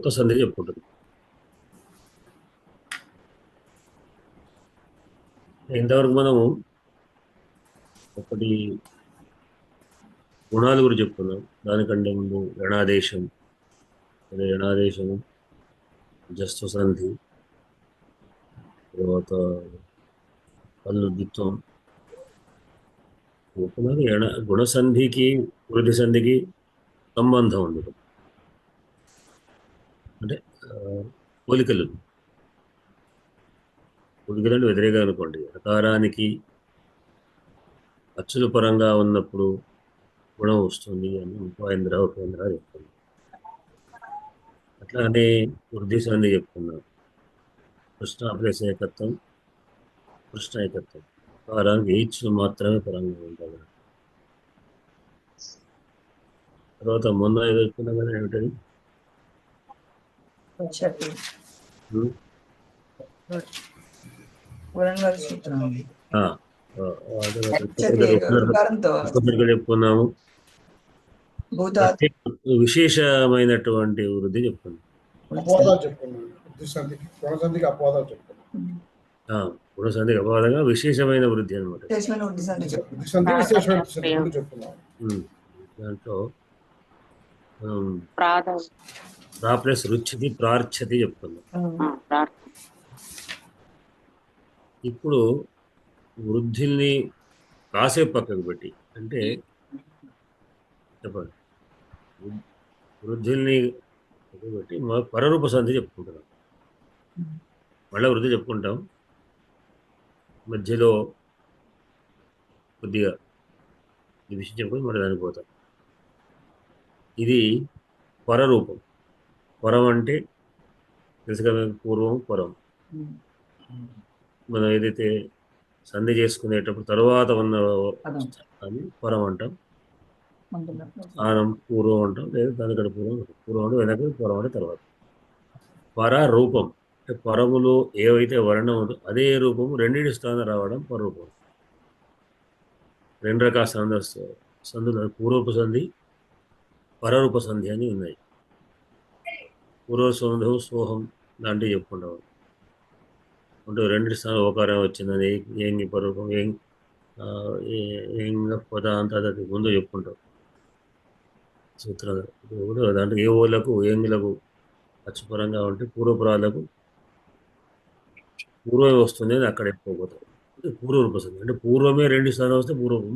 కొత్త సంధి చెప్పుకుంటుంది. ఇంతవరకు మనము ఒకటి గుణాల గురించి చెప్పుకున్నాం. దానికంటే ముందు యణాదేశం, అదే యణాదేశము, జస్టు సంధి, తర్వాత ద్విత్వం చెప్పుకున్నది. గుణసంధికి వృద్ధి సంధికి సంబంధం ఉంది. అంటే పోలికలు పోలికలు వ్యతిరేకం అనుకోండి. అకారానికి అచ్చుల పరంగా ఉన్నప్పుడు గుణం వస్తుంది అని ఉపేంద్ర చెప్తుంది. అట్లానే వృద్ధి సంధి చెప్పుకున్నాం. కృష్ణ ప్లస్ ఏకత్వం, కృష్ణ ఏకత్వం. అకారానికి ఈచ్చులు మాత్రమే పరంగా ఉంటాయి. తర్వాత మొన్న ఏదో చెప్పుకున్నాం కదా, ఏమిటది? చెప్పుకున్నాము. విశేషమైనటువంటి వృద్ధి చెప్పుకున్నాం. గుణసంధికి అపవాదంగా విశేషమైన వృద్ధి అనమాట. దాంట్లో ప్లస్ రుచిది ప్రార్చతి చెప్పుకున్నాం. ఇప్పుడు వృద్ధిని కాసేపు పక్కకు పెట్టి, అంటే చెప్పండి, వృద్ధిని పక్కకు పెట్టి పరరూప సంధి చెప్పుకుంటున్నాం. మళ్ళీ వృద్ధి చెప్పుకుంటాం, మధ్యలో కొద్దిగా ఈ విషయం చెప్పుకొని మళ్ళీ దానికి పోతాం. ఇది పరరూపం. పరం అంటే తెలుసు కదా, పూర్వం పరం. మనం ఏదైతే సంధి చేసుకునేటప్పుడు తర్వాత ఉన్న అని పరం అంటాం. స్థానం పూర్వం అంటాం, లేదా దానికంటే పూర్వం అంటే వెనక, పరం అంటే తర్వాత. పర రూపం అంటే పరములో ఏవైతే వర్ణం ఉందో అదే రూపము రెండింటి స్థానం రావడం పరరూపం. రెండు రకాల సంధులు పూర్వపు సంధి, పరరూప సంధి అని ఉన్నాయి. పూర్వసంధం సోహం లాంటివి చెప్పుకుంటాం. అంటే రెండింటి స్థానం ఓకారం వచ్చిందని ఏంగి పరూపం, పద అంత అది ముందు చెప్పుకుంటాం సూత్రాలు. దాంట్లో ఏ ఓలకు ఏంగులకు అచ్చుపరంగా ఉంటే పూర్వపురాలకు పూర్వమే వస్తుంది అని అక్కడ ఎక్కువపోతాం. పూర్వరూప సంధి అంటే పూర్వమే రెండు స్థానం వస్తే పూర్వరూపం,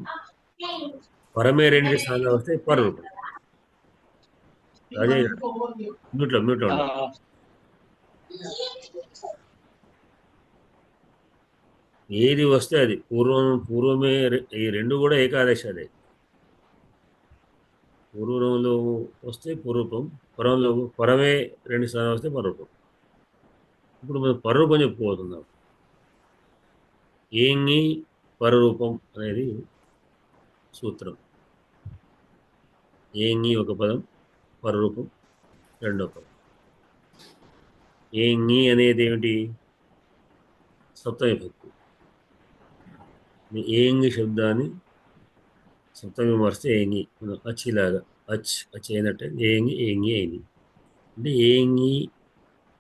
పరమే రెండు స్థానం వస్తే పరరూపం. అదే మ్యూట్లో ఏది వస్తే అది పూర్వమే. ఈ రెండు కూడా ఏకాదశాలే. పూర్వంలో వస్తే పూర్వరూపం, పరంలో పరమే రెండు స్థానం వస్తే పరరూపం. ఇప్పుడు మనం పరరూపం చెప్పుకోతున్నాం. ఏంగి పరరూపం అనేది సూత్రం. ఏంగి ఒక పదం, పరరూపం రెండో పదం. ఏంగి అనేది ఏమిటి? సప్తమి భక్తి. ఏంగి శబ్దాన్ని సప్తమి మరిస్తే ఏంగి, అచ్చిలాగా అచ్ అయినట్టే ఏంగి అయింది. అంటే ఏంగి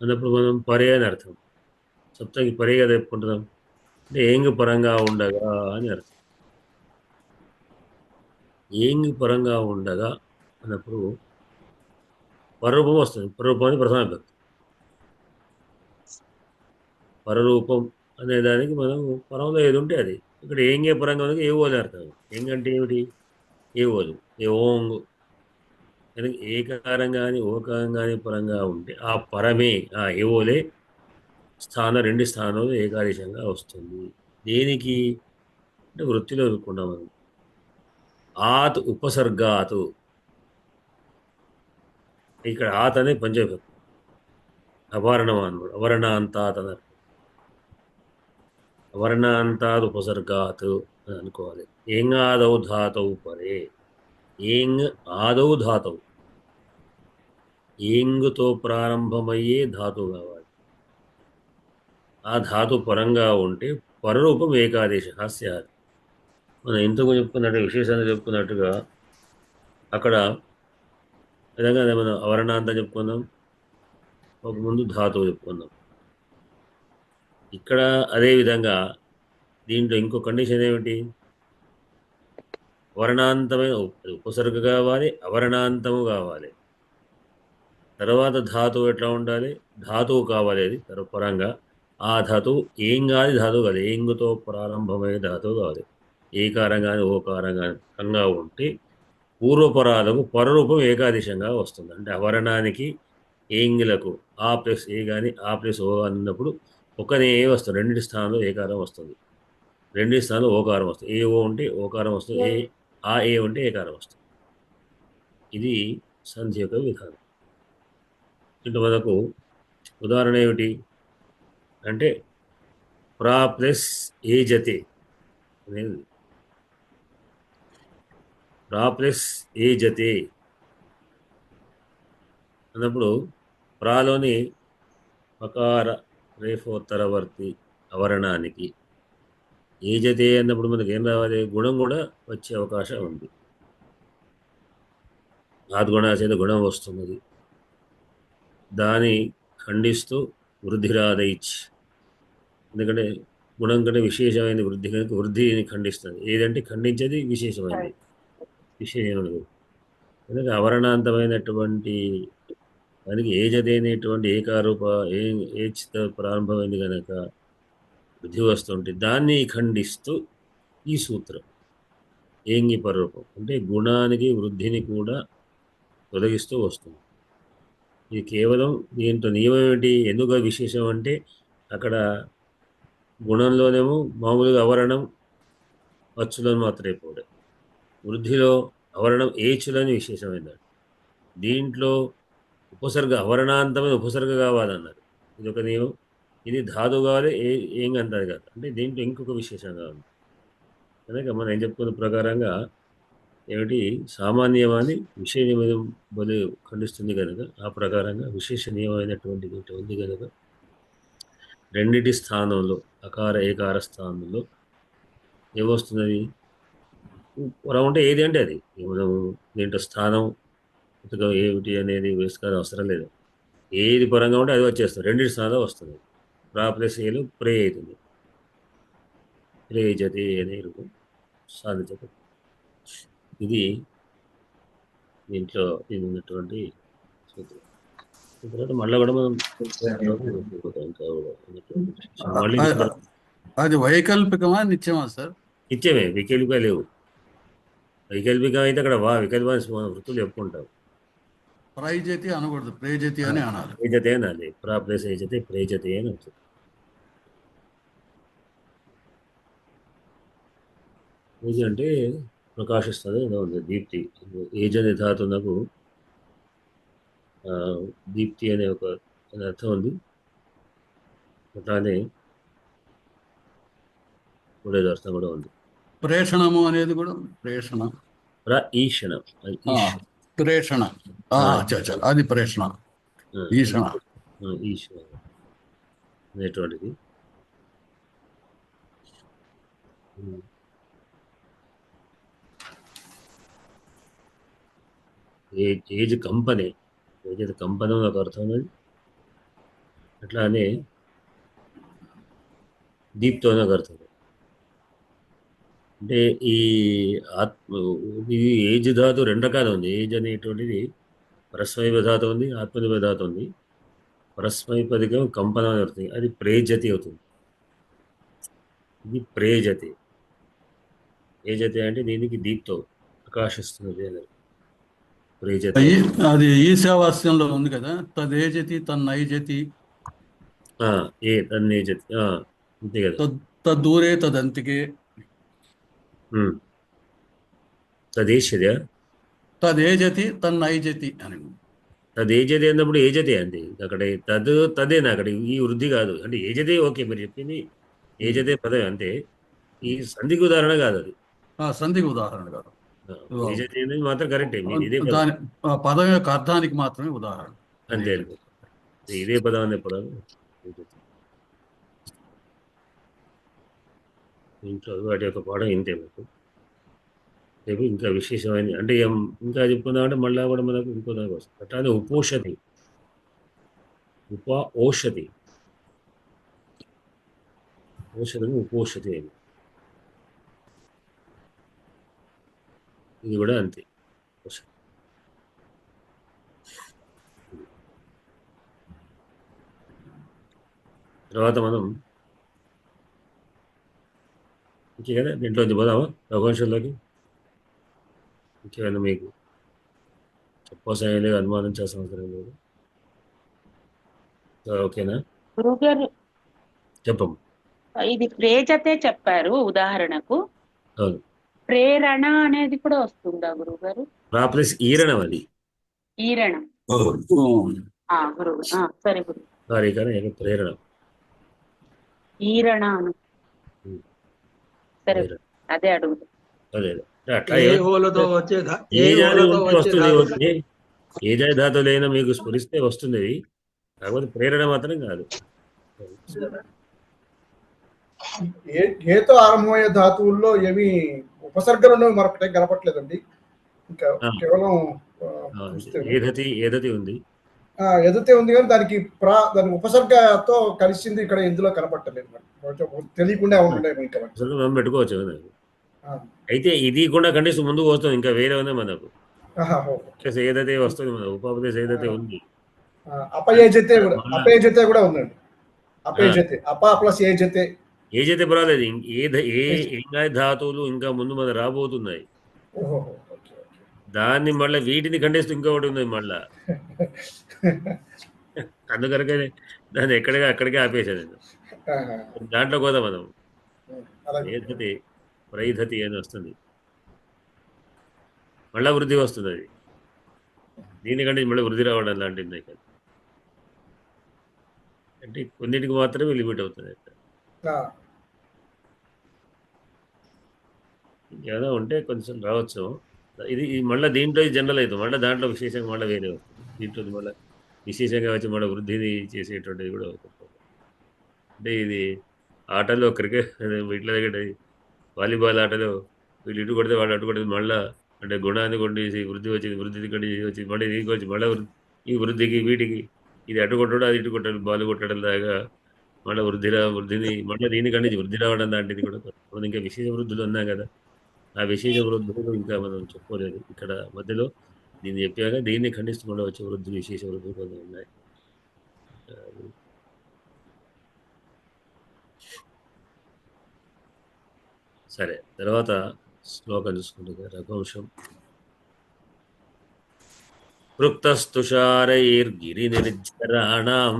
అన్నప్పుడు మనం పరే అని అర్థం. సప్తమి పరే కదా చెప్పుకుంటున్నాం, అంటే ఏంగి పరంగా ఉండగా అని అర్థం. ఏంగి పరంగా ఉండగా అన్నప్పుడు పరరూపం వస్తుంది. పరరూపం అని ప్రధాన భక్తి. పరరూపం అనే దానికి మనం పరంలో ఏది ఉంటే అది. ఇక్కడ ఏంగే పరంగా ఉంది, ఏ ఓలు అర్థం. ఏంగంటే ఏమిటి? ఏ ఓలు, ఏ ఓంగు. ఏకారం కానీ ఓకారం కానీ పరంగా ఉంటే ఆ పరమే, ఆ ఏవోలే రెండు స్థానంలో ఏకాదేశంగా వస్తుంది. దేనికి అంటే వృత్తిలో అనుకున్నాం మనం. ఆత్ ఉపసర్గాతు, ఇక్కడ ఆత్ అనేది పంచవిభక్తి. అవర్ణం అన్నాడు, అవర్ణాంతాత్ అన్నారు. అవర్ణాంతాత్ ఉపసర్గాత్ అని అనుకోవాలి. ఏంగ్ ఆదౌ ధాతౌ పరే, ఏంగ్ ఆదౌ ధాతౌ, ఏంగుతో ప్రారంభమయ్యే ధాతువు కావాలి. ఆ ధాతు పరంగా ఉంటే పరరూపం ఏకాదేశ స్యాత్. మనం ఇంతకు చెప్పుకున్నట్టు విశేషంగా చెప్పుకున్నట్టుగా అక్కడ విధంగా మనం అవర్ణాంతం చెప్పుకున్నాం, ఒక ముందు ధాతువు చెప్పుకుందాం. ఇక్కడ అదేవిధంగా దీంట్లో ఇంకో కండిషన్ ఏమిటి? వర్ణాంతమైన ఉపసర్గ కావాలి, అవర్ణాంతము కావాలి. తర్వాత ధాతువు ఎట్లా ఉండాలి? ధాతువు కావాలి, అది పరంగా. ఆ ధాతువు ఏం కాదు, ధాతువు కాదు, ఏంగుతో ప్రారంభమయ్యే ధాతువు కావాలి. ఏకారం కానీ ఓకారం కానీ కంగా ఉంటే పూర్వపరాలకు పరరూపం ఏకాదిశంగా వస్తుంది. అంటే అవర్ణానికి ఏంగిలకు ఆ ప్లస్ ఏ కానీ ఆ ప్లస్ ఓ అన్నప్పుడు ఒకనే వస్తుంది. రెండింటి స్థానంలో ఏకారం వస్తుంది, రెండింటి స్థానంలో ఓకారం వస్తుంది. ఏ ఓ ఉంటే ఓకారం వస్తుంది, ఏ ఉంటే ఏకారం వస్తుంది. ఇది సంధి యొక్క విధానం. ఇంటి మనకు ఉదాహరణ ఏమిటి అంటే ప్రా ప్లస్ ఏ జతే అనేది. ప్రా ప్లస్ ఏ జతే అన్నప్పుడు ప్రాలోని పకార రేఫోత్తరవర్తి అవర్ణానికి ఏ జతే అన్నప్పుడు మనకి ఏం రావాలి? గుణం కూడా వచ్చే అవకాశం ఉంది. ఆద్గుణాచేత గుణం వస్తున్నది. దాని ఖండిస్తూ వృద్ధిరాదైచ్, ఎందుకంటే గుణం కంటే విశేషమైనది వృద్ధి కనుక వృద్ధిని ఖండిస్తుంది. ఏదంటే ఖండించేది విశేషమైనది, విశేషమైనది కనుక అవర్ణాంతమైనటువంటి దానికి ఏజదేనేటువంటి ఏకారూప ఏచిత ప్రారంభమైంది కనుక వృద్ధి వస్తుంటే దాన్ని ఖండిస్తూ ఈ సూత్రం ఏంగి పరరూపం అంటే గుణానికి వృద్ధిని కూడా తొలగిస్తూ వస్తుంది. ఇది కేవలం దీంట్లో నియమం ఏమిటి? ఎందుకు విశేషం అంటే అక్కడ గుణంలోనేమో మామూలుగా అవరణం అచ్చులను మాత్రమే పోడే, వృద్ధిలో అవరణం ఏచులని విశేషమైంది. దీంట్లో ఉపసర్గ అవర్ణాంతమైన ఉపసర్గ కావాలన్నారు, ఇది ఒక నియమం. ఇది ధాతు కావాలి, ఏం అంటారు కాదు. అంటే దీంట్లో ఇంకొక విశేషంగా ఉంది కనుక మనం ఏం చెప్పుకున్న ప్రకారంగా ఏమిటి సామాన్యమాన్ని విషయ నియమం బలి ఖండిస్తుంది కనుక ఆ ప్రకారంగా విశేష నియమైనటువంటిది ఉంది కనుక రెండింటి స్థానంలో అకార ఏకార స్థానంలో ఏమొస్తున్నది? వరం అంటే ఏది అంటే అది మనం దీంట్లో స్థానం ఏమిటి అనేది వేసుకోవాల్సిన అవసరం లేదు. ఏది పరంగా ఉంటే అది వచ్చేస్తుంది, రెండింటి స్థానంలో వస్తుంది. ప్రా ప్లస్ ఏలు ప్రే అవుతుంది, ప్రేజతి అనే రూపం సాధించదు. ఇది దీంట్లో ఇది ఉన్నటువంటి సూత్రం. తర్వాత మళ్ళీ కూడా మనం మళ్ళీ అది వైకల్పికమా నిత్యమా సార్? నిత్యమే, వికల్పిక లేవు. వైకల్పికం అయితే అక్కడ వికల్పాన్ని వృత్తులు చెప్పుకుంటాం. ప్రైజతి అనకూడదు, ప్రేజతి అని అనాలి. ప్రేజతే అనాలి, ప్రా ప్లస్ ఏజతే ప్రేజతే అని అవుతుంది. ఏజ్ అంటే ప్రకాశిస్తుంది, ఏదో ఉంది దీప్తి. ఏజ్ అనే ధాతునకు దీప్తి అనే ఒక అర్థం ఉంది. అట్లానే మూడేది అర్థం కూడా ఉంది. ప్రేషణము అనేది కూడా ప్రేషణ, ఈషణం, ప్రేషణ అది ప్రేషణ, ఈషణ ఈషణ అనేటువంటిది. ఏజ్ కంపనే, ఏజ్ కంపనం నాకు అర్థం ఉన్నది. అట్లానే దీప్తో నాకు అర్థం. అంటే ఈ ఇది ఏజ్ ధాతు రెండు రకాలు ఉంది. ఏజ్ అనేటువంటిది పరస్మై ధాతు ఉంది, ఆత్మనిపద ధాతు ఉంది. పరస్మైపదికం కంపనం అని అవుతుంది, అది ప్రేజతి అవుతుంది. ఇది ప్రేజతి. ఏజతి అంటే దీనికి దీప్తో ప్రకాశిస్తున్నది అని ప్రేజతి. అది ఈశావాస్యంలో ఉంది కదా, తదేజతి తన్నైజతి తన్నేజతి అంతే కదా. తద్దూరే తదంతికే తదేశదే తదేజతి తన్నైజతి అని. తదేజతి అన్నప్పుడు ఏజతే అండి, అక్కడ తదేనా అక్కడ ఈ వృద్ధి కాదు. అంటే ఏజతే ఓకే, మీరు చెప్పింది ఏజతే పదం అంతే, ఈ సంధికి ఉదాహరణ కాదు అది. సంధికి ఉదాహరణ కాదు, ఏజతే అనేది మాత్రం కరెక్టే, ఇదే దాని పదం యొక్క అర్థానికి మాత్రమే ఉదాహరణ అంతే. ఇదే పదం అనే పదం ఇంట్లో వాటి యొక్క పాఠం ఇంతే. మీకు రేపు ఇంకా విశేషమైనది అంటే ఇంకా చెప్పుకుందామంటే మళ్ళీ కూడా మనకు ఇంకో దానికి వస్తుంది. అట్లానే ఉపోషతి. ఉప ఓషతి, ఓషధిని ఉపోషతి అని. ఇది కూడా అంతే. ఓషధి. తర్వాత మనం ఇంకేమైనా దీంట్లోంచి పోదామా రఘువంశంలోకి? ఇంకేమైనా మీకు చెప్పవసరం లేదు, అనుమానించాల్సిన అవసరం లేదు. ఓకేనా? గురుగారు చెప్పము. ఇది ప్రేజతే చెప్పారు ఉదాహరణకు, అవును. ప్రేరణ అనేది కూడా వస్తుందా గురుగారు? ప్లస్ ఈరణం అది. ఈరణ. గురువు సరే గురువు. సారీ కానీ ప్రేరణ. ఈరణ అను. సరే ప్రేరణ. అదే అడుగుతా. అదే అట్లా ఏ ఓలతో వచ్చే ఏ జాతి ఉంటే వస్తుంది. ఏ జాతి ధాతువులైనా మీకు స్ఫురిస్తే వస్తుంది. కాకపోతే ప్రేరణ మాత్రం కాదు. ఏతో ఆరంభమయ్యే ధాతువుల్లో ఏమి ఉపసర్గలు మరొకటే కనపట్లేదండి. ఇంకా కేవలం ఏదతి ఉంది, ఎదతే ఉంది కానీ దాని ఉపసర్గతో కలిసింది ఇక్కడ ఇందులో కనపట్టలేదు. తెలియకుండా ఉండే మనం పెట్టుకోవచ్చు. అయితే ఇది కూడా కండిషన్ ముందుకు వస్తుంది. ఇంకా వేరే ఉంది మనకు. ఏదైతే వస్తుంది, మన ఉపాపదేశ ఏదైతే ఉంది. అపేజతే కూడా ఉందండి. అపేజతే అప ప్లస్ ఏజతే. ఏజతే పర్వాలేదు. ఇంకా ధాతువులు ఇంకా ముందు మన రాబోతున్నాయి. దాన్ని మళ్ళీ వీటిని ఖండిస్తూ ఇంకొకటి ఉంది మళ్ళా. అందుకనకనే దాన్ని అక్కడికే ఆపేశాను నేను. దాంట్లో కూడా మనం ఏదతి ప్రైధతి అని వస్తుంది, మళ్ళా వృద్ధి వస్తుంది. అది దీనికంటే మళ్ళీ వృద్ధి రావడం లాంటిది. అంటే కొన్నిటికి మాత్రమే లిమిట్ అవుతుంది. ఏదో ఉంటే కొంచెం రావచ్చు. ఇది మళ్ళీ దీంట్లో జనరల్ అవుతుంది. మళ్ళీ దాంట్లో విశేషంగా మళ్ళీ వేరే వస్తుంది. దీంట్లో మళ్ళీ విశేషంగా వచ్చి మళ్ళీ వృద్ధిని చేసేటువంటిది కూడా అవుతుంది. అంటే ఇది ఆటలో క్రికెట్ ఇట్లా దగ్గర వాలీబాల్ ఆటలో వీళ్ళు ఇటు కొడితే వాళ్ళు అటు కొడితే మళ్ళీ అంటే గుణాన్ని కొండేసి వృద్ధి వచ్చింది, వృద్ధిని కండేసి వచ్చి మళ్ళీ దీనికి వచ్చి మళ్ళీ ఈ వృద్ధికి వీటికి ఇది అటు కొట్టడం అది ఇటు కొట్టడం బాలు కొట్టడం లాగా మళ్ళీ వృద్ధిని మళ్ళీ దీని కండి వృద్ధి రావడం లాంటిది కూడా. ఇంకా విశేష వృద్ధులు ఉన్నాం కదా, ఆ విశేష వృద్ధులు ఇంకా మనం చెప్పుకోలేదు. ఇక్కడ మధ్యలో దీన్ని చెప్పాక దీన్ని ఖండిస్తూ కూడా వచ్చే వృద్ధులు విశేష వృద్ధులు కొన్ని ఉన్నాయి. సరే, తర్వాత శ్లోకం చూసుకుంటుంది. రఘువంశం. పృక్తస్తుషారైర్గిరి నిర్జరాణం.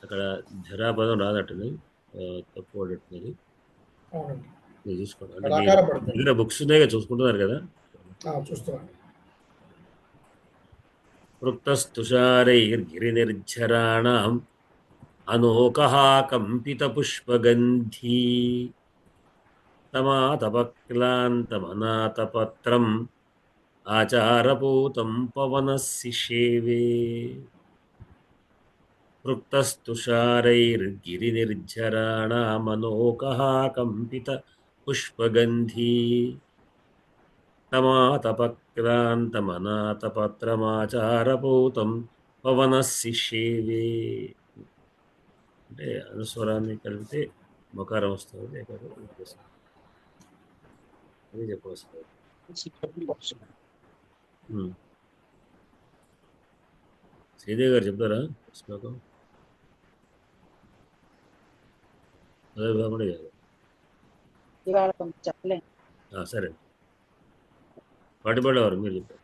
అక్కడ జరాపదం రాదట్టుంది, తప్పు పడట్టున్నది. చూసుకోండి. దగ్గర బుక్స్ ఉన్నాయి, చూసుకుంటున్నారు కదా. పృక్తస్తుషారైర్గిరి నిర్జరాణం అనోకః కంపిత పుష్పగంధీ తమాతపక్లాంతమనాతపత్రం ఆచారపూతం పవనస్సిషేవే. పృక్తస్తుషారైర్గిరినిర్జరాణామనోకః కంపిత పుష్పగంధీ తమాతపక్లాంతమనాతపత్రమాచారపూతం పవనస్సిషేవే. అంటే అనుస్వరాన్ని కలిపితే మకారం వస్తుంది. అది చెప్పవలసింది. శ్రీదేవి గారు చెప్తారా శ్లోకం? అదే కాకుండా చెప్పలే. సరే, పాటుపడేవారు మీరు చెప్తారు.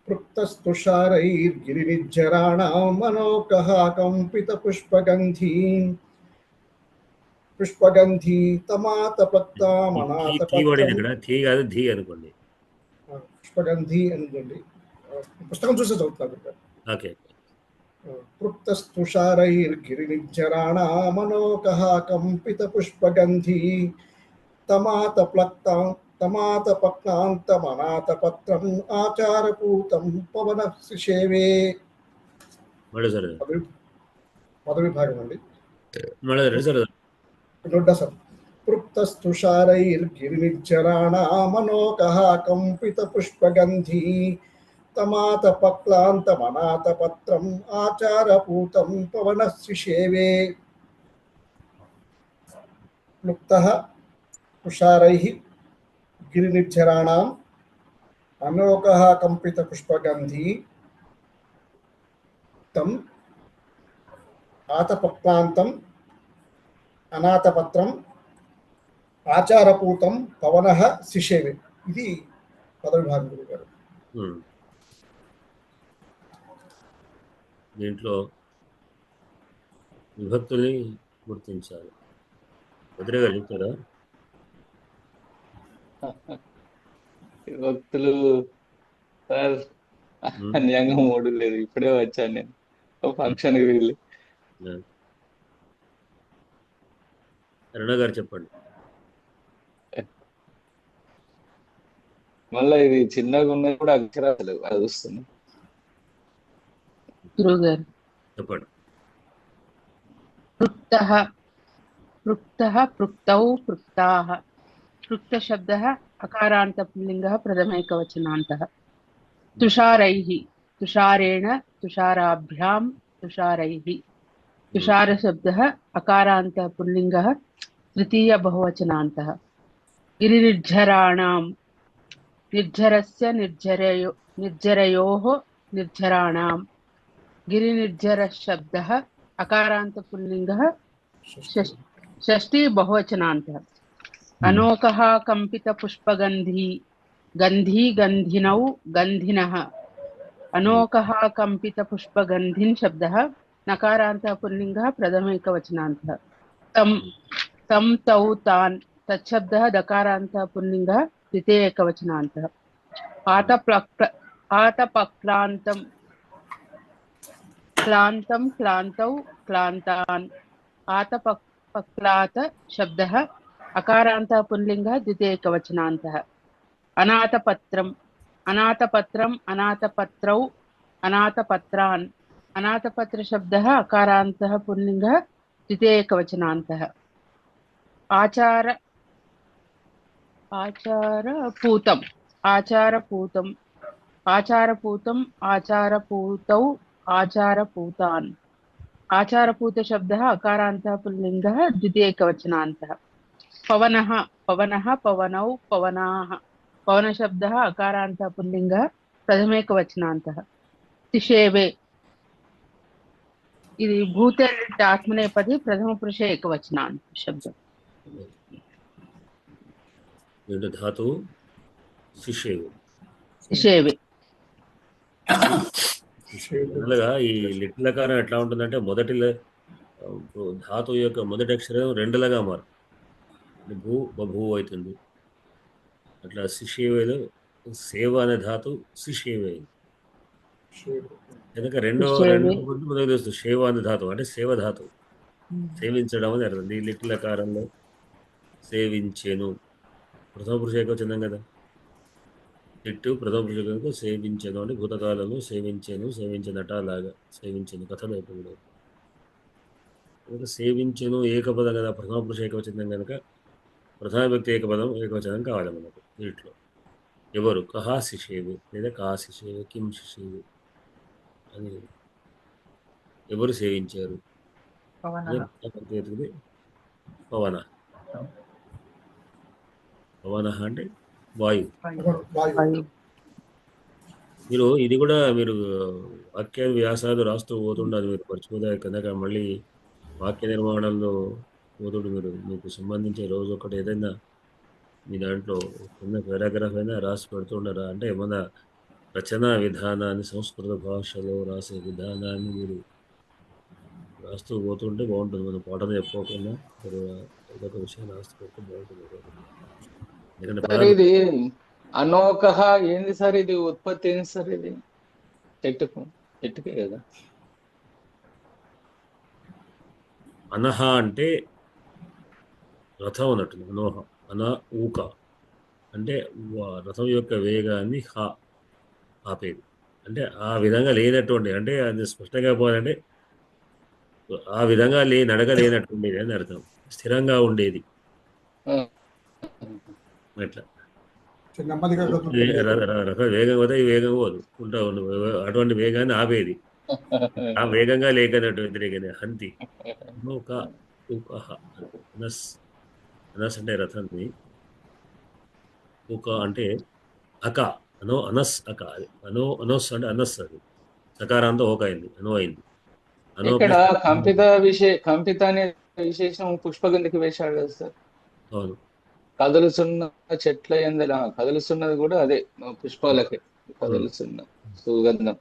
పృక్తస్తుషారైర్గిరినిర్జరాణామనోకః కంపిత పుష్పగంధీ పుష్పగంధీ అనుకోండి. పుష్పగంధీ అనుకోండి. పుస్తకం చూసే చదువుతున్నారు. ఓకే. పృక్తస్తుషారైర్గిరినిర్జరాణామనోకః కంపిత పుష్పగంధీ తమాతపక్లాంతమనాతపత్రం ఆచారపూతం పవనస్సిషేవే. మొదటి భాగం అండి. పృక్తస్తుషారైర్గిరినిర్జరాణామనోకః కంపిత పుష్పగంధీ తమాతపక్లాంతమనాతపత్రం ఆచారపూతం పవనశిషేవే క్లుప్తః తుషారైః గిరినిర్ఝరాణాం అనోకః కంపితపుష్పగంధీ తం ఆతపక్లాంతం అనాథపత్రం ఆచారపూతం పవనః శిషేవే. ఇది పదవిభాగం గురువు గారు. దీంట్లో విభక్తుల్ని గుర్తించాలి. భద్రగా చెప్తారా? భక్తులు సార్ అన్యంగా మూడు లేదు, ఇప్పుడే వచ్చాను నేను ఫంక్షన్కి వెళ్ళి. అరుణ గారు చెప్పండి. మళ్ళీ ఇది చిన్నగా ఉన్నది కూడా అక్షరాలు అది వస్తుంది. గురుగారు చెప్పండి. పృక్తః పృక్తః పృక్తౌ పృక్తాః. పృక్త శబ్దः అకారాంత పుల్లింగः ప్రథమైకవచనాంతः. తుషారైః తుషారేణ తుషారాభ్యాం తుషారైః. తుషార శబ్దः అకారాంత పుల్లింగः తృతీయ బహువచనాంతः. గిరినిర్ఝరాణాం నిర్ఝరస్య నిర్ఝరయోః నిర్ఝరాణాం. గిరినిర్ఝర శబ్దः అకారాంత పుల్లింగः షష్ఠీ బహువచనాంతः. అనోకః కంపిత పుష్పగంధీ గంధీ గంధినౌ గంధినః. అనోకః కంపిత పుష్పగంధిన్ శబ్దः నకారాంతః పుల్లింగः ప్రథమైకవచనాంతः. తం తం తౌ తాన్ తచ్చబ్దः దకారాంతः పుల్లింగः ద్వితీయ ఏకవచనాంతः. ఆతపక్లాంతం క్లాంతం క్లాంతౌ క్లాంతాన్. ఆతపక్లాత శబ్దः అకారాంతः పుల్లింగः ద్వితీయ ఏకవచనాంతः. అనాథపత్రం అనాథపత్రం అనాథపత్రౌ అనాథపత్రాన్. అనాథపత్ర శబ్దः అకారాంతः పుల్లింగः ద్వితీయ ఏకవచనాంతः. ఆచారపూతం ఆచారపూతం ఆచారపూతం ఆచారపూతౌ ఆచారపూతాన్. ఆచారపూత శబ్దः అకారాంతः పుల్లింగः ద్వితీయ ఏకవచనాంతः. పవనః పవనః పవనౌ పవనాః. పవన శబ్దः అకారాంతः పుల్లింగः ప్రథమైకవచనాంతः. శిషేవే ఇది భూతే ఆత్మనేపది ప్రథమ పురుష ఏకవచనాంత శబ్దం. దీంట్లో ధాతువు శిషేవి. శిషేవే జనరల్గా ఈ లిట్లకారం ఎట్లా ఉంటుందంటే మొదటి ధాతువు యొక్క మొదటి అక్షరం రెండులాగా మారు. భూ బభూ అవుతుంది. అట్లా శిషేవేలో సేవ అనే ధాతు శిషేవే. కనుక రెండు మొదలు తెలుస్తుంది. సేవ అనే ధాతు అంటే సేవ ధాతు, సేవించడం అని అర్థం. ఈ లిట్లకారంలో సేవించేను ప్రథమ పురుష ఏకవచనం కదా. ఇట్టు ప్రథమ పురుష కనుక సేవించాను అంటే భూతకాలంలో సేవించాను, సేవించినట అలాగా సేవించాను కథలు అయిపోయింది. కనుక సేవించాను ఏకపదం కదా, ప్రథమ పురుష ఏకవచనం కనుక ప్రధాన వ్యక్తి ఏకవచనం కావాలి మనకు. వీటిలో ఎవరు కహా శిషేవి లేదా కా శిషేవి కిం శిషేవి అని ఎవరు సేవించారు. పవన పవన అంటే వాయు. మీరు ఇది కూడా మీరు వాక్య వ్యాసాలు రాస్తూ పోతుండాలి. మీరు మర్చిపోతారు కనుక మళ్ళీ వాక్య నిర్మాణంలో పోతుడు. మీరు మీకు సంబంధించే రోజు ఒకటి ఏదైనా మీ దాంట్లో చిన్న పారాగ్రాఫ్ అయినా రాసి పెడుతుండరా. అంటే ఏమన్నా రచనా విధానాన్ని సంస్కృత భాషలో రాసే విధానాన్ని మీరు రాస్తూ పోతుంటే బాగుంటుంది. మనం పాఠం చెప్పుకోకుండా ఏదొక విషయం రాస్తూ పోతే బాగుంటుంది. ఎందుకంటే ఇది అనోకహ ఏంది సార్? ఇది ఉత్పత్తి ఏంది సార్? ఇది చెట్టుకే కదా. అనహ అంటే రథం అన్నట్టు. అనోహ అన ఊక అంటే రథం యొక్క వేగాన్ని ఆపేది. అంటే ఆ విధంగా లేనటువంటి, అంటే అది స్పష్టంగా పోవాలంటే ఆ విధంగా నడక లేనటువంటిది అని అర్థం. స్థిరంగా ఉండేది అట్లా. నెమ్మదిగా కదులుతుంది. రథం వేగం పోతే ఈ వేగం పోదు ఉంటా ఉండు. అటువంటి వేగాన్ని ఆపేది ఆ వేగంగా లేకనట్టు వ్యతిరేకది హంతి నౌక ఊకహ అనస్ అనస్ అంటే రథాన్ని ఊక అంటే అక అనో అనస్ అక అనోస్ అంటే అనస్ అది సకారాంతం ఓక అయింది అనో అయింది అనో ఇక్కడ ప్లస్ కంపిత అనే విశేషం పుష్పగంధికి వేశాడు కదా సార్. అవును కదులుతున్న చెట్ల ఎందల కదులుతున్నది కూడా అదే పుష్పాలకి కదులుతున్న సుగంధం.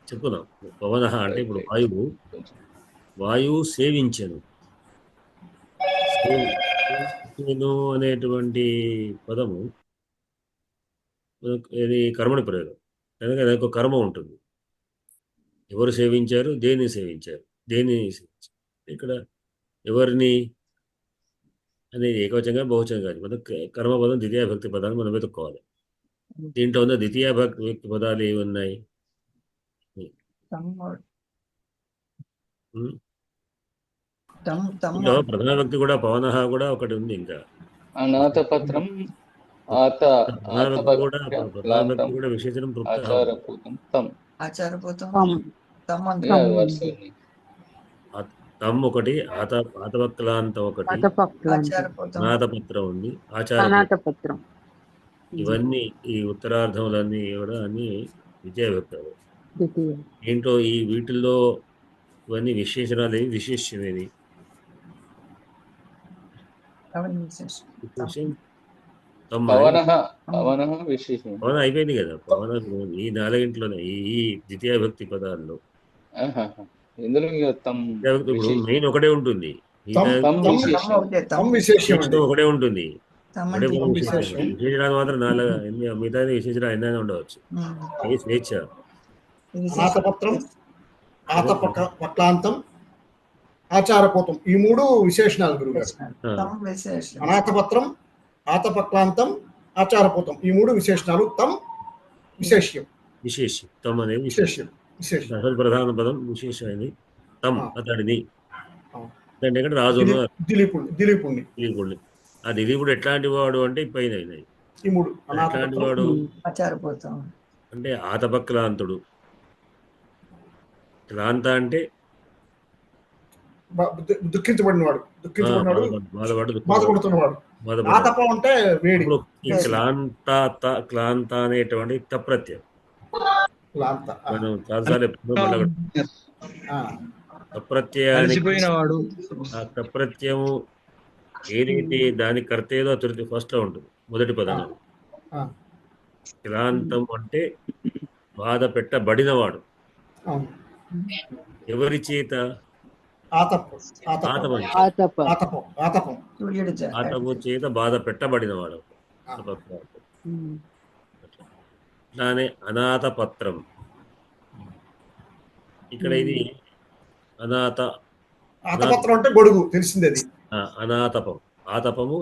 చెప్పుదాం పవన అంటే ఇప్పుడు వాయువు సేవించను అనేటువంటి పదము ఇది కర్మని ప్రయోగం కనుక దానికి ఒక కర్మ ఉంటుంది. ఎవరు సేవించారు, దేన్ని సేవించారు, ఇక్కడ ఎవరిని అనేది ఏకవచంగా బహువచనం కాదు. మనం కర్మపదం ద్వితీయ భక్తి పదాలు మనం వెతుక్కోవాలి. దీంట్లో ఉన్న ద్వితీయ భక్తి పదాలు ఏమి ఉన్నాయి? ప్రధాన భక్తి కూడా పవన కూడా ఒకటి ఉంది. ఇంకా అనాథపత్రం కూడా విశేషణం తమ్ ఒకటి ఆతవక్లాంతం ఒకటి అనాథపత్రం ఉంది ఆచారపత్రం. ఇవన్నీ ఈ ఉత్తరార్థములన్నీ కూడా అన్ని విజయభక్తులు. దీంట్లో వీటిల్లో ఇవన్నీ విశేషణాలు ఏవి, విశేష్యమేది? పవన అయిపోయింది కదా. పవన ఈ నాలుగింట్లోనే ఈ ద్వితీయ భక్తి పదాల్లో ఇప్పుడు మెయిన్ ఒకటే ఉంటుంది, ఒకటే ఉంటుంది. విశేషణాలు మాత్రం మిగతా విశేషణాలు ఎన్నైనా ఉండవచ్చు. అది స్వేచ్ఛ. వక్లాంతం ఆచారపోతం ఈ మూడు విశేషణాలు గురుగారు. అనాథపత్రం ఆతపక్లాంతం ఆచారపోతం ఈ మూడు విశేషణాలు. తం విశేష్యం తమ్ అనేది విశేష్యం అసలు ప్రధాన పదం విశేషమైంది. తమ్ అతడిది అంటే ఇక్కడ రాజు దిలీపుణ్ణి. ఆ దిలీపుడు ఎట్లాంటి వాడు అంటే పైన ఎట్లాంటి వాడు అంటే ఆతపక్లాంతుడు. క్లాంత అంటే దుఃఖించబడినవాడు, బాధపడుతున్నవాడు. అంటే క్లాంత అనేటువంటి తప్రత్యయం మనం చాలాసార్లు తప్రత్యయానికి ఆ తప్రత్యయము ఏదైతే దాని కర్త ఏదో ఫస్ట్ లో ఉంటుంది, మొదటి పదంలో. క్లాంతం అంటే బాధ పెట్టబడినవాడు. ఎవరి చేత? ఆతము చేత బాధ పెట్టబడినవాడు. అట్లానే అనాథపత్రం. ఇక్కడ ఇది ఆతపత్రం అంటే గొడుగు, తెలిసింది. అనాథపం ఆతపము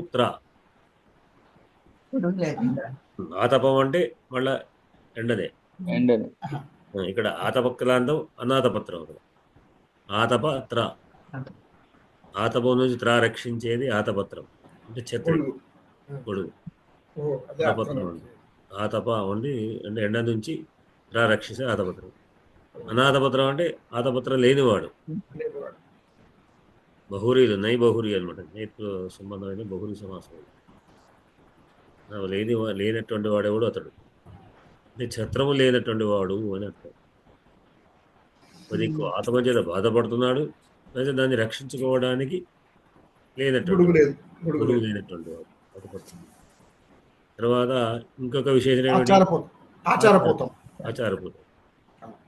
ఆతపం అంటే మళ్ళా ఎండనే. ఇక్కడ ఆతపక్లాంతం అనాథపత్రం. ఆతప ఆతపం నుంచి రక్షించేది ఆతపత్రం అంటే ఛత్రుడు, గొడుగు. ఆతప ఉండి అంటే ఎండ నుంచి రక్షించే ఆతపత్రం. అనాథపత్రం అంటే ఆతపత్రం లేనివాడు. బహురీలు బహురీ అనమాట, నేత్ర సంబంధమైన బహురీ సమాసం. లేనటువంటి వాడేవాడు అతడు అంటే ఛత్రము లేనటువంటి వాడు అని అర్థం. కొద్దిగా ఆత్మ చేత బాధపడుతున్నాడు, అయితే దాన్ని రక్షించుకోవడానికి గొడుగు లేనటువంటి వాడు. తర్వాత ఇంకొక విశేషం ఆచారపోతం.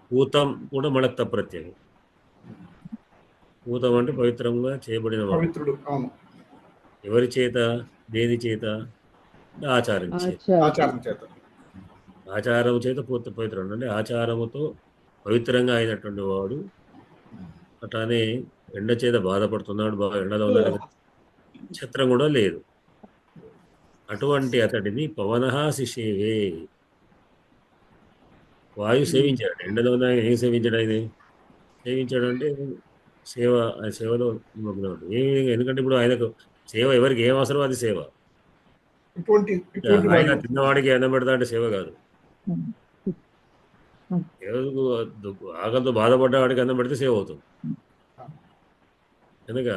పూతం కూడా మనకు తప్రత్యయం. పూతం అంటే పవిత్రంగా చేయబడిన వాడు. ఎవరి చేత? దేని చేత? ఆచారం చేత పవిత్రం అంటే ఆచారముతో పవిత్రంగా అయినటువంటి వాడు. అట్లానే ఎండ చేత బాధపడుతున్నాడు, బాగా ఎండలో ఉన్నాడు, ఛత్రం కూడా లేదు. అటువంటి అతడిని పవనః శిషేవే. వాయు సేవించాడు. ఎండలో ఉన్న ఏం సేవించాడు? ఆయన సేవించాడు అంటే సేవలో నిమగ్నమవుతాడు. ఎందుకంటే ఇప్పుడు ఆయనకు సేవ ఎవరికి ఏం అవసరం అది సేవ. ఇటువంటి ఇటువంటి ఆయన వాయు తిన్నవాడికి అన్నం పెడతా అంటే సేవ కాదు. ఏదో ఆకలితో బాధపడ్డవాడికి అన్నం పెడితే సేవ అవుతుంది. కనుక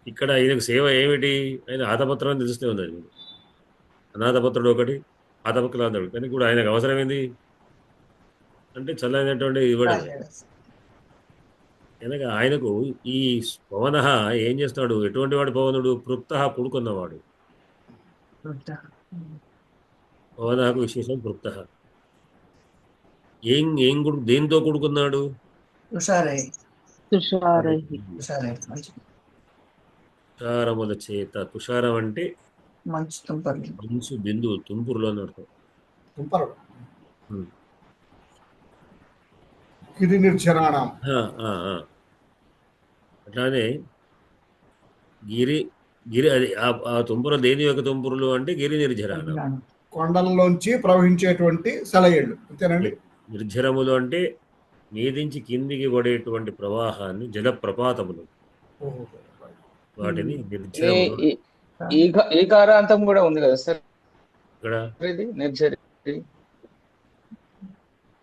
ఇక్కడ ఈయనకు సేవ ఏమిటి? ఆయన ఆతపత్రం అని తెలుస్తూనే ఉంది. అది అనాథపత్రుడు ఒకటి, ఆతపత్రుడు కానీ కూడా ఆయనకు అవసరం ఏంది అంటే చల్లైనటువంటి ఇవ్వడం. కనుక ఆయనకు ఈ పవన ఏం చేస్తున్నాడు? ఎటువంటి వాడు పవనుడు? పృప్త కూడుకున్నవాడు. పవనకు విశేషం పృప్త. ఏం దేంతో కూడుకున్నాడు? తుషారై తుషారముల చేత. తుషారం అంటే మంచు మంచు బిందువు, తుంపురులో అని అర్థం. తుంపరు ఉమ్. గిరి నిర్జరాణం. అట్లానే గిరి గిరి అది ఆ తుంపుర దేని యొక్క తుంపురులు అంటే గిరి నిర్జరాణం. కొండల్లోంచి ప్రవహించేటువంటి సెలయేళ్ళు అంతేనండి. నిర్జరములు అంటే మీదించి కిందికి పడేటువంటి ప్రవాహాన్ని జలప్రపాతములు, వాటిని నిర్జరములు. ఈ కారాంతం కూడా ఉంది కదా సార్ ఇక్కడ ఇది నిర్జరి.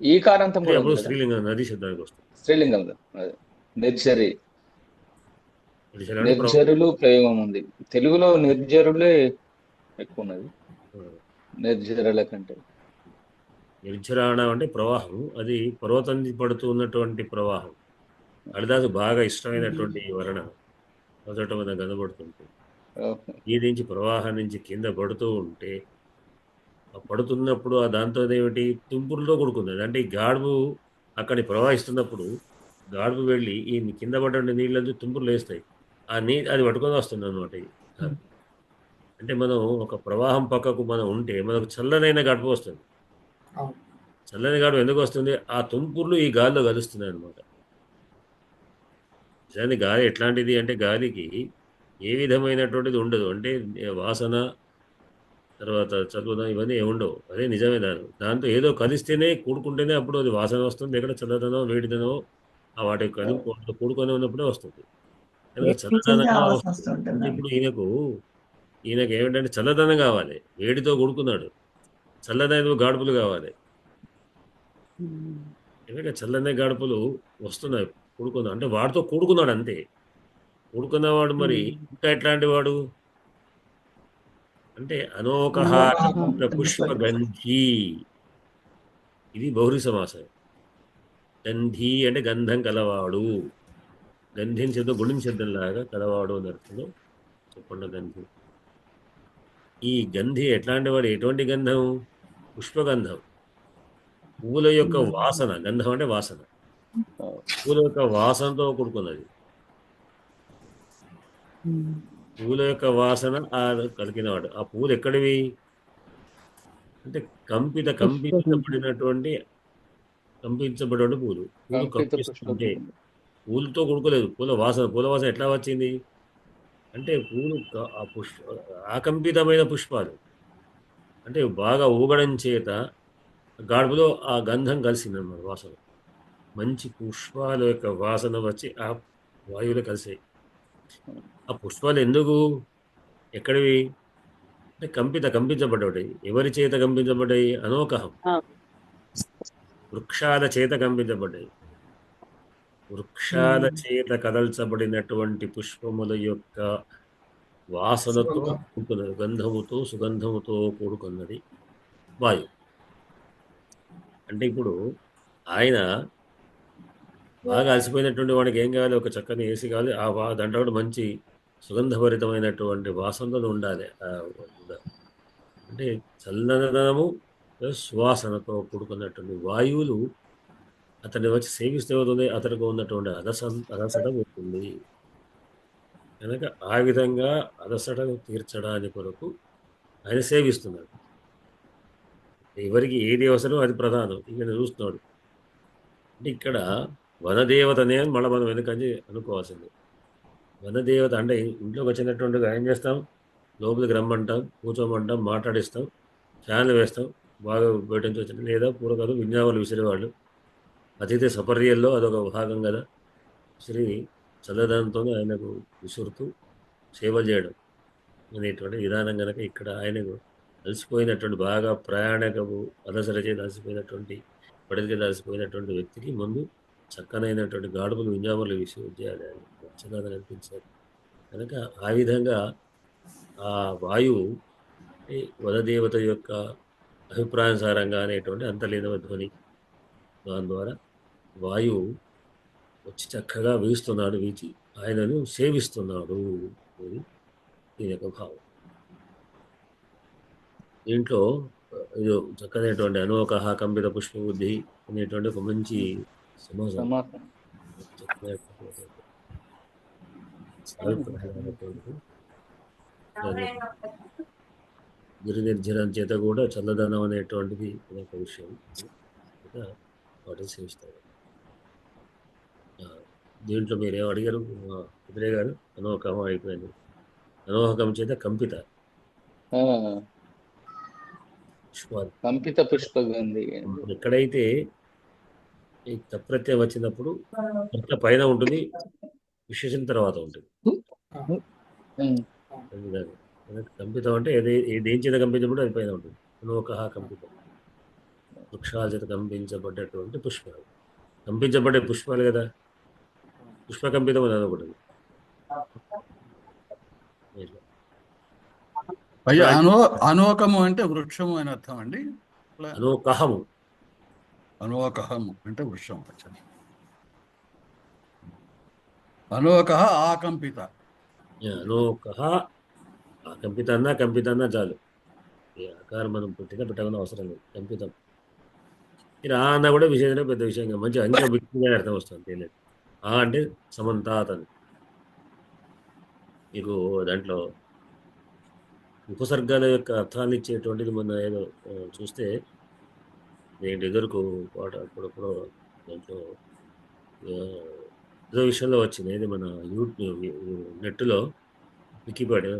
ఈ కారాంతం కూడా అప్పుడు ఉంది కదా? స్త్రీలింగం నది శబ్దానికి వస్తుంది. స్త్రీలింగం అదే నిర్జరి. నిర్జర అంటే నిర్జరులు ప్రయోగం ఉంది తెలుగులో. నిర్జరులే ఎక్కువ ఉన్నది నిర్జరుల కంటే. నిర్జరాణం అంటే ప్రవాహం. అది పర్వతం నుంచి పడుతూ ఉన్నటువంటి ప్రవాహం. కాళిదాసు బాగా ఇష్టమైనటువంటి వర్ణన మొదట మనం కనబడుతుంటుంది. ఈ నుంచి ప్రవాహం నుంచి కింద పడుతూ ఉంటే ఆ పడుతున్నప్పుడు ఆ దాంతో ఏమిటి తుంపురుతో కూడుకున్నది. అంటే ఈ గాడుపు అక్కడి ప్రవహిస్తున్నప్పుడు గాడుపు వెళ్ళి ఈ కింద పడ్డ నీళ్ళంతా తుంపురులు వేస్తాయి. ఆ అది పట్టుకొని వస్తుంది అనమాట. అంటే మనం ఒక ప్రవాహం పక్కకు మనం ఉంటే మనకు చల్లనైన గడుపు వస్తుంది. చల్లని గడుపు ఎందుకు వస్తుంది? ఆ తుంపుర్లు ఈ గాలిలో కలుస్తున్నాయి అనమాట. నిజానికి గాలి ఎట్లాంటిది అంటే గాలికి ఏ విధమైనటువంటిది ఉండదు. అంటే వాసన తర్వాత చదువున ఇవన్నీ ఉండవు. అదే నిజమే. దాంతో ఏదో కలిస్తేనే కూడుకుంటేనే అప్పుడు అది వాసన వస్తుంది. ఎక్కడ చల్లదనో వేడిదనో ఆ వాటి కూడుకొని ఉన్నప్పుడే వస్తుంది. చల్లదనంగా వస్తుంది. ఇప్పుడు ఈయనకు ఏమిటంటే చల్లదనం కావాలి. వేడితో కూడుకున్నాడు. చల్లదనం గాడుపులు కావాలి. ఎందుకంటే చల్లనే గాడుపులు వస్తున్నాయి కూడుకున్నా అంటే వాడితో కూడుకున్నాడు అంతే. కూడుకున్నవాడు మరి ఇంకా ఎట్లాంటి వాడు అంటే అనోకహార పుష్పగంధి. ఇది బహుళ సమాసం. గంధి అంటే గంధం కలవాడు. గంధిం శబ్దం గుణిం శబ్దం లాగా కలవాడు అని అర్థంలో చెప్పండి. గంధి. ఈ గంధి ఎట్లాంటి వాడు? ఎటువంటి గంధం? పుష్పగంధం. పువ్వుల యొక్క వాసన. గంధం అంటే వాసన. పువ్వుల యొక్క వాసనతో కూడుకున్నది. పువ్వుల యొక్క వాసన కలిగినవాడు. ఆ పువ్వులు ఎక్కడివి అంటే కంపించబడినటువంటి పువ్వులు. పువ్వులు కంపిస్తుంటే పూలతో కూడుకోలేదు. పూల వాసన ఎట్లా వచ్చింది అంటే పూలు ఆకంపితమైన పుష్పాలు అంటే బాగా ఊగడం చేత గాడుపులో ఆ గంధం కలిసిందన్నమాట. వాసన మంచి పుష్పాల యొక్క వాసన వచ్చి ఆ వాయువులో కలిసాయి. ఆ పుష్పాలు ఎందుకు ఎక్కడివి అంటే కంపించబడ్డాయి. ఎవరి చేత కంపించబడ్డాయి? అనోకహం. వృక్షాల చేత కంపించబడ్డాయి. వృక్షాల చేత కదల్చబడినటువంటి పుష్పముల యొక్క వాసనతో కూడుకున్నది. గంధముతో సుగంధముతో కూడుకున్నది వాయు. అంటే ఇప్పుడు ఆయన బాగా అలసిపోయినటువంటి వాడికి ఏం కావాలి? ఒక చక్కని ఏసీ కావాలి. దాంట్లో కూడా మంచి సుగంధభరితమైనటువంటి వాసనలు ఉండాలి. అంటే చల్లదనము సువాసనతో కూడుకున్నటువంటి వాయువులు అతన్ని వచ్చి సేవిస్తే అవుతుంది. అతనికి ఉన్నటువంటి అలసట పోతుంది. కనుక ఆ విధంగా అలసటను తీర్చడానికి కొరకు ఆయన సేవిస్తున్నాడు. ఎవరికి ఏది అవసరం అది ప్రధానం. ఇక్కడ చూస్తున్నాడు. అంటే ఇక్కడ వనదేవతనే అని మళ్ళీ మనం వెనుకంచి అనుకోవాల్సింది. వనదేవత అంటే ఇంట్లోకి వచ్చినటువంటిగా ఏం చేస్తాం? లోపలికి రమ్మంటాం, కూర్చోమంటాం, మాట్లాడిస్తాం, ఫ్యాన్లు వేస్తాం, బాగా బయట నుంచి వచ్చిన లేదా పూర్వకాలం విజ్ఞాపనలు విసిరేవాళ్ళు. అతిథి సపర్యల్లో అదొక భాగం కదా. శ్రీ చల్లదనంతో ఆయనకు విసురుతూ సేవ చేయడం అనేటువంటి విధానం కనుక ఇక్కడ ఆయనకు అలసిపోయినటువంటి బాగా ప్రయాణకము అలసట చేసి అలసిపోయినటువంటి పడికి అలసిపోయినటువంటి వ్యక్తికి ముందు చక్కనైనటువంటి గాడుపులు వింజామర్లు విశ్వవిద్యాలయ నచ్చదాన్ని అనిపించారు కనుక ఆ విధంగా ఆ వాయువు వదదేవత యొక్క అభిప్రాయానుసారంగా అనేటువంటి అంతర్లీన ధ్వని దాని ద్వారా వాయువు వచ్చి చక్కగా వీస్తున్నాడు, వీచి ఆయనను సేవిస్తున్నాడు అని దీని యొక్క భావం. దీంట్లో ఇది చక్కనైనటువంటి అనోకహ కంపిత పుష్పబుద్ధి అనేటువంటి ఒక మంచి సమాజం గిరి నిర్జనం చేత కూడా చల్లదనం అనేటువంటిది ఒక విషయం వాటిని సేవిస్తారు. దీంట్లో మీరు ఏం అడిగారు కుదిరే గారు? అనోకహం అయిపోయింది. అనోహకం చేత కంపిత పుష్పాలు, కంపిత పుష్పగంధి. ఎక్కడైతే ఈ తప్రత్యయం వచ్చినప్పుడు కర్త పైన ఉంటుంది, విశేషణ తర్వాత ఉంటుంది. కంపితం అంటే దేని చేత కంపించబడి అది పైన ఉంటుంది. అనోకహ కంపితం, వృక్షాల చేత కంపించబడ్డటువంటి పుష్పాలు. కంపించబడ్డే పుష్పాలు కదా, పుష్పకంపితం అని అనకూడదు. అయ్యా అనోకము అంటే వృక్షము అని అర్థం అండి. అనోకహము, అనోకహము అంటే వృక్షం. అనోకహ ఆకంపిత. అనోకహ కంపిత అన్నా చాలు. ఈ ఆకారం మనం పెట్టకుండా అవసరం లేదు. కంపితం మీరు ఆ అన్నా కూడా విశేషంగా పెద్ద విషయంగా మంచి ఇంకా బిక్గా అర్థం వస్తుంది. తెలియదు ఆ అంటే సమంతాత్ అని. మీకు దాంట్లో ఉపసర్గాల యొక్క అర్థాలు ఇచ్చేటువంటిది మొన్న ఏదో చూస్తే నేను ఎదురుకు పాట అప్పుడప్పుడు దాంట్లో ఏదో విషయంలో వచ్చింది. ఏది మన నెట్లో వికీపీడియా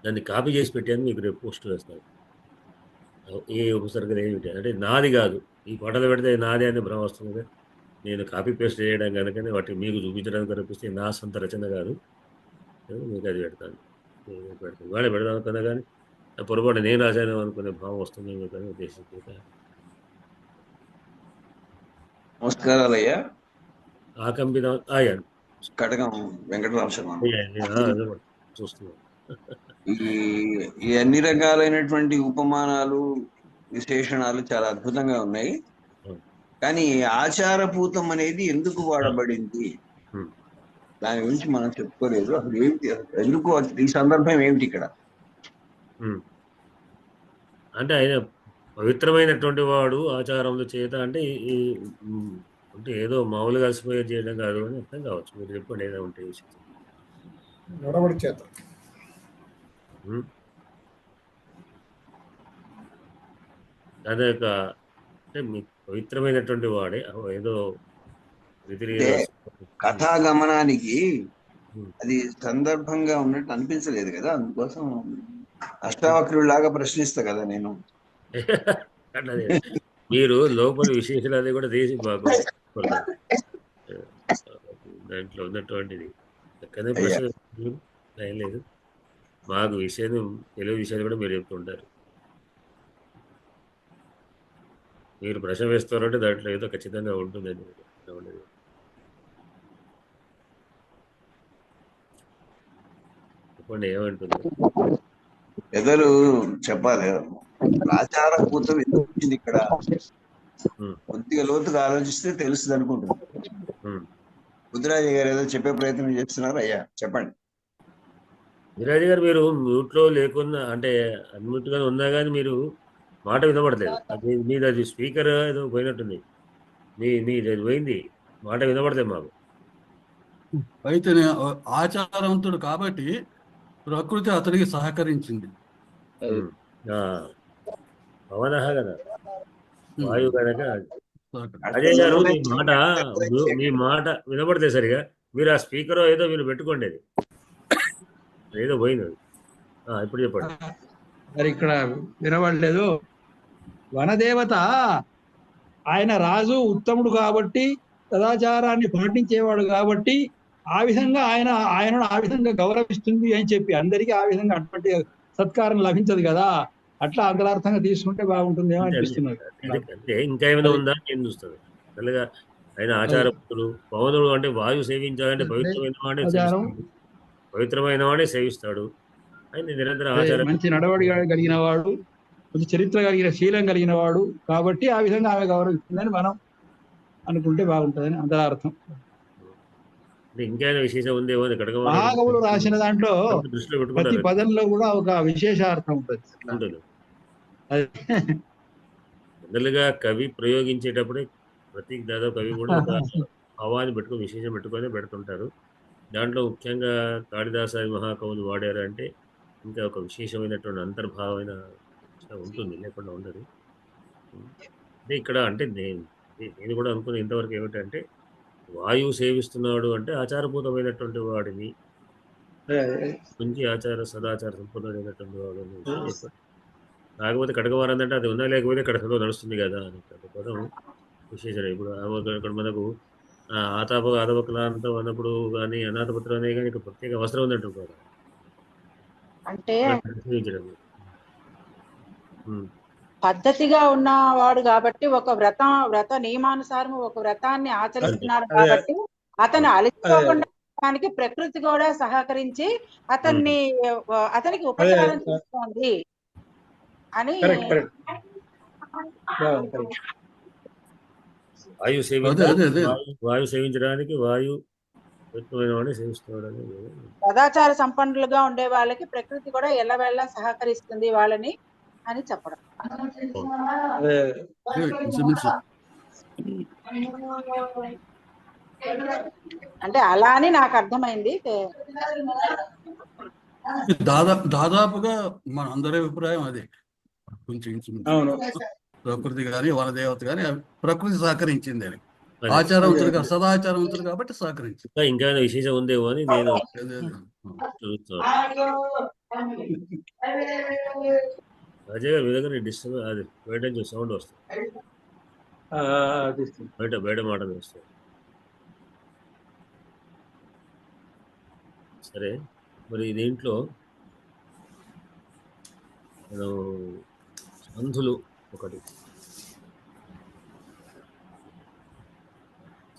దాన్ని కాపీ చేసి పెట్టాను, మీకు రేపు పోస్ట్ వేస్తాను. ఏ ఉపసర్గలు ఏమిటి అంటే నాది కాదు, ఈ పాటలు పెడితే నాది అని భ్రమ వస్తుంది. నేను కాపీ పేస్ట్ చేయడం కనుకనే వాటిని మీకు చూపించడానికి కనిపిస్తే నా సొంత రచన కాదు, మీకు అది పెడతాను. ఇవాళ పెడదాం అనుకున్నా కానీ పొరపాటు నేను రాశాను అనుకునే భావం వస్తుంది కానీ ఉద్దేశించి. నమస్కారాలయ్యా. ఆకంపితం ఆయా కటకం వెంకటరామ శర్మ. చూస్తున్నాను. ఈ అన్ని రకాలైనటువంటి ఉపమానాలు విశేషణాలు చాలా అద్భుతంగా ఉన్నాయి. కానీ ఆచారపూతం అనేది ఎందుకు వాడబడింది దాని గురించి మనం చెప్పుకోలేదు. అసలు ఏమిటి, ఎందుకు ఈ సందర్భం ఏమిటి ఇక్కడ? అంటే ఆయన పవిత్రమైనటువంటి వాడు ఆచారముల చేత అంటే అంటే ఏదో మామూలుగా కలిసిపోయేది చేయడం కాదు అని అర్థం కావచ్చు. మీరు చెప్పండి ఏదో ఉంటే నడవడి చేత. అదే అంటే మీకు పవిత్రమైనటువంటి వాడే ఏదో కథాగమనానికి అది సందర్భంగా ఉన్నట్టు అనిపించలేదు కదా, అందుకోసం అష్టావక్రులాగా ప్రశ్నిస్తా కదా నేను. మీరు లోపల విశేషాలు కూడా తీసి మాకు దాంట్లో ఉన్నటువంటిది చక్కనే ప్రశ్న లేదు. మాకు విషయం తెలుగు విషయాలు కూడా మీరు చెప్తుంటారు. మీరు ప్రశ్న వేస్తారంటే దాంట్లో ఏదో ఖచ్చితంగా ఉంటుందని చెప్పండి, ఏమంటుంది? పెద్దలు చెప్పాలి. ఆచారపూతం ఎందుకు వచ్చింది ఇక్కడ? కొద్దిగా లోతుగా ఆలోచిస్తే తెలుస్తుంది అనుకుంటున్నాను. బుద్ధిరాజు గారు ఏదో చెప్పే ప్రయత్నం చేస్తున్నారు. అయ్యా చెప్పండి. బుద్ధిరాజు గారు, మీరు మ్యూట్లో లేకున్నా అంటే అన్మ్యూట్గానే ఉన్నా కానీ మీరు మాట వినబడలేదు. అది మీది అది స్పీకర్ ఏదో పోయినట్టుంది. మీది అది పోయింది, మాట వినబడలేదు మాకు. అయితే ఆచారవంతుడు కాబట్టి ప్రకృతి అతనికి సహకరించింది. పవన కదా, వాయువు కనుక. అజయ్ గారు, మీ మాట వినబడితే సరిగా మీరు ఆ స్పీకర్ ఏదో మీరు పెట్టుకోండి, అది ఏదో పోయింది. ఇప్పుడు చెప్పండి. మరి ఇక్కడ వినబడలేదు. వనదేవత ఆయన రాజు ఉత్తముడు కాబట్టి, సదాచారాన్ని పాటించేవాడు కాబట్టి ఆ విధంగా ఆయనను ఆ విధంగా గౌరవిస్తుంది అని చెప్పి అందరికీ ఆ విధంగా అటువంటి సత్కారం లభించదు కదా, అట్లా అంతరార్థంగా తీసుకుంటే బాగుంటుందేమో అంతే అనిపిస్తున్నది. అంటే ఇంకా ఏమైనా ఉందా ఏం చూస్తుంది మెల్లగా. ఆయన ఆచారపుత్రులు పవనుడు అంటే వాయువు సేవించాలంటే పవిత్రమైన వాడే ఆచారం సేవిస్తాడు, పవిత్రమైన వాడే సేవిస్తాడు. ఆయన నిరంతరం ఆచారం మంచి నడవడి కలిగిన వాడు, కొంచెం చరిత్ర కలిగిన శీలం కలిగిన వాడు కాబట్టి ఆ విధంగా ఆమె గౌరవిస్తుందని మనం అనుకుంటే బాగుంటుందని అంతరార్థం. అంటే ఇంకేమైనా విశేషం ఉందేమో అని మహాకవులు రాసిన దాంట్లో దృష్టిలో ప్రతి పెట్టుకుంటారు పదంలో కూడా ఒక విశేషార్థం ఉంటుంది. ఉంటుంది. అది జనరల్గా కవి ప్రయోగించేటప్పుడే ప్రతి దాదాపు కవి కూడా ఒక భావాన్ని పెట్టుకుని విశేషం పెట్టుకొని పెడుతుంటారు. దాంట్లో ముఖ్యంగా కాళిదాసాది మహాకవులు వాడారు అంటే ఇంకా ఒక విశేషమైనటువంటి అంతర్భావమైన ఉంటుంది, లేకుండా ఉండదు. అంటే ఇక్కడ అంటే నేను కూడా అనుకున్న ఇంతవరకు ఏమిటంటే వాయువు సేవిస్తున్నాడు అంటే ఆచారభూతమైనటువంటి వాడిని, మంచి సదాచార సంపన్నుడైనటువంటి వాడిని చెప్పారు. కాకపోతే కడకవారం అంటే అది ఉన్నా లేకపోతే కడకలో నడుస్తుంది కదా అని పదం విశేషం. ఇప్పుడు ఇక్కడ మనకు ఆతాపకలాంతం అన్నప్పుడు కానీ అనాథపుత్రం అనే కానీ ఇక్కడ ప్రత్యేక అవసరం ఉన్నట్టు కూడా అంటే పద్ధతిగా ఉన్నవాడు కాబట్టి ఒక వ్రత నియమానుసారం ఒక వ్రతాన్ని ఆచరిస్తున్నాడు కాబట్టి అతను అలసిపోకుండా ప్రకృతి కూడా సహకరించి అతనికి ఉపచారం చేస్తోంది అని. వాయు సేవించడానికి వాయు సేవిస్తున్నాడు. సదాచార సంపన్నులుగా ఉండే వాళ్ళకి ప్రకృతి కూడా ఎల్లవేళ సహకరిస్తుంది వాళ్ళని అని చెప్పడం. అంటే అలా అని నాకు అర్థమైంది. దాదాపుగా మన అందరి అభిప్రాయం అదే. కొంచెం ప్రకృతి కానీ వనదేవత కానీ ప్రకృతి సహకరించింది అని, ఆచారవంతులు సదాచారవంతులు కాబట్టి సహకరించింది. ఇంకా విశేషం ఉందేమో అని నేను అజయ్ గారు మీ దగ్గర డిస్టర్బ్ అది బయట నుంచి సౌండ్ వస్తుంది, బయట మాటలు వస్తాయి. సరే, మరి దీంట్లో మనం సంధులు ఒకటి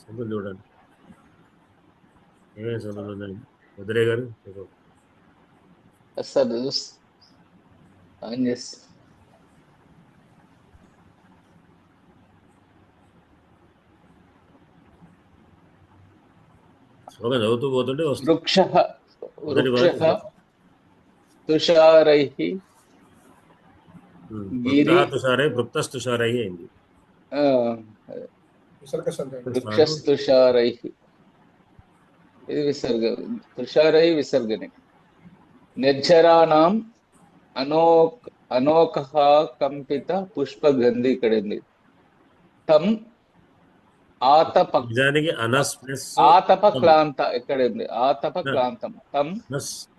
సంధులు చూడండి, ఏమేమి సంధులు ఉన్నాయి వదిలే గారు? శ్లోకం చదువుతూ పోతుంటే వస్తుంది. వృక్తస్తుషారై అయింది. వృక్షస్తుషారై ఇది విసర్గ, తుషారై విసర్గని. నిర్జరాణం అనోకః కంపిత పుష్పగంధి ఇక్కడ ఉంది. తం ఆతపక్లాంత ఇక్కడ ఉంది. ఆతపక్లాంతం తం